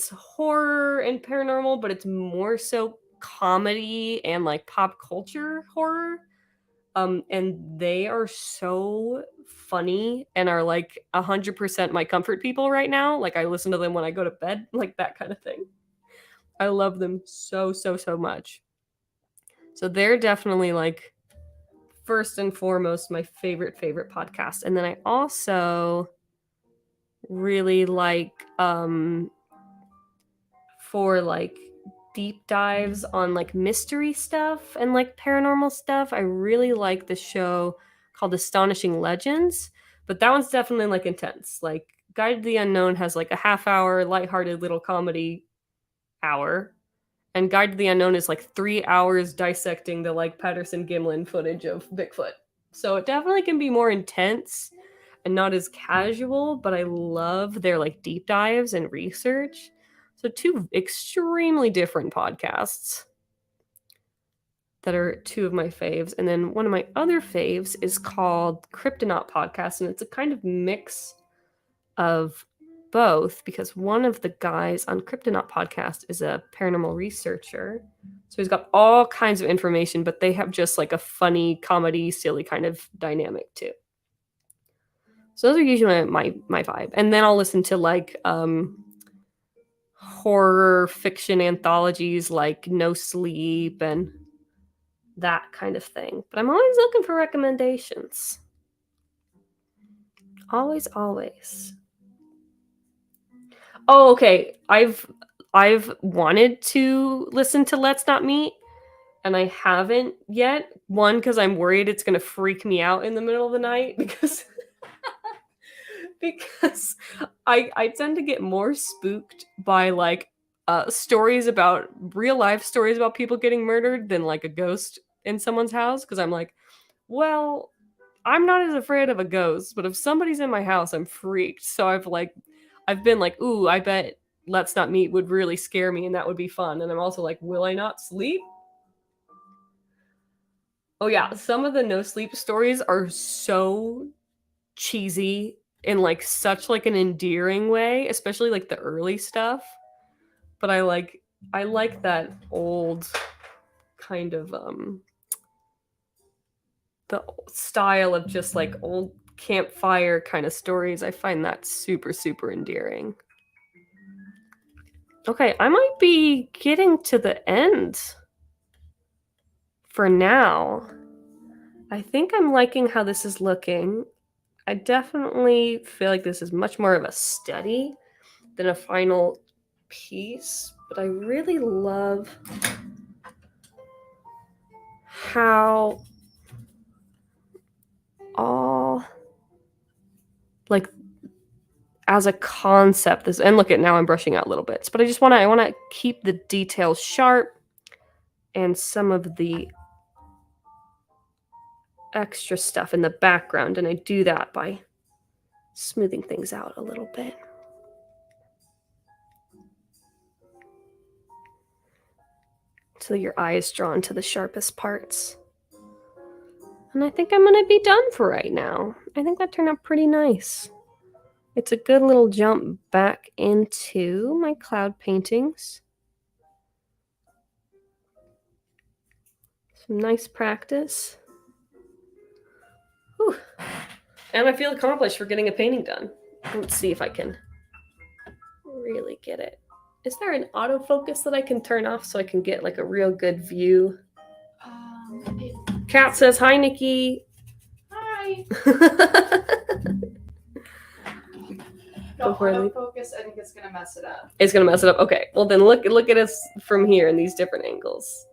horror and paranormal, but it's more so comedy and like pop culture horror. And they are so funny and are like 100% my comfort people right now. Like I listen to them when I go to bed, like that kind of thing. I love them so much. So they're definitely like first and foremost my favorite podcast. And then I also really like for like deep dives on like mystery stuff and like paranormal stuff. I really like the show called Astonishing Legends, but that one's definitely like intense. Like Guide to the Unknown has like a half-hour lighthearted little comedy hour, and Guide to the Unknown is like 3 hours dissecting the like Patterson Gimlin footage of Bigfoot. So it definitely can be more intense and not as casual, but I love their like deep dives and research. So two extremely different podcasts that are two of my faves. And then one of my other faves is called Cryptonaut Podcast, and it's a kind of mix of both because one of the guys on Cryptonaut Podcast is a paranormal researcher. So he's got all kinds of information, but they have just like a funny, comedy, silly kind of dynamic too. So those are usually my vibe. And then I'll listen to like horror fiction anthologies like No Sleep and that kind of thing. But I'm always looking for recommendations. Always. Oh, okay. I've wanted to listen to Let's Not Meet, and I haven't yet. One, because I'm worried it's gonna freak me out in the middle of the night because because I tend to get more spooked by like stories about real life stories about people getting murdered than like a ghost in someone's house, because I'm like, well, I'm not as afraid of a ghost, but if somebody's in my house, I'm freaked. So I've been like, ooh, I bet Let's Not Meet would really scare me and that would be fun. And I'm also like, will I not sleep? Oh yeah, some of the No Sleep stories are so cheesy in like such like an endearing way, especially like the early stuff. But I like that old kind of the style of just like old campfire kind of stories. I find that super endearing. Okay, I might be getting to the end for now. I think I'm liking how this is looking. I definitely feel like this is much more of a study than a final piece, but I really love how all like as a concept this, and look at now I'm brushing out little bits, but I want to keep the details sharp and some of the extra stuff in the background, and I do that by smoothing things out a little bit. So your eye is drawn to the sharpest parts. And I think I'm going to be done for right now. I think that turned out pretty nice. It's a good little jump back into my cloud paintings. Some nice practice. Whew. And I feel accomplished for getting a painting done. Let's see if I can really get it. Is there an autofocus that I can turn off so I can get like a real good view? Kat says, hi, Nikki. Hi. No, autofocus, I think it's gonna mess it up. It's gonna mess it up. Okay, well then look at us from here in these different angles.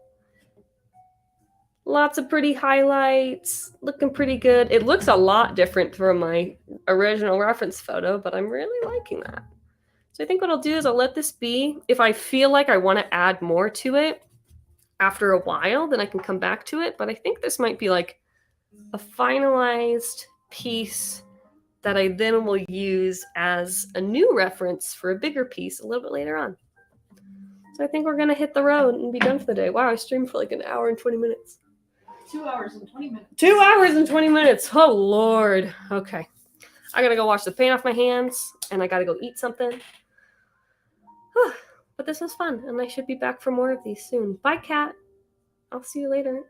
Lots of pretty highlights, looking pretty good. It looks a lot different from my original reference photo, but I'm really liking that. So I think what I'll do is I'll let this be. If I feel like I want to add more to it after a while, then I can come back to it. But I think this might be like a finalized piece that I then will use as a new reference for a bigger piece a little bit later on. So I think we're going to hit the road and be done for the day. Wow, I streamed for like an hour and 20 minutes. 2 hours and 20 minutes. 2 hours and 20 minutes. Oh, Lord. Okay. I got to go wash the paint off my hands, and I got to go eat something. But this was fun, and I should be back for more of these soon. Bye, Kat. I'll see you later.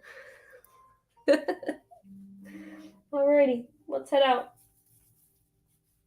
Alrighty, let's head out.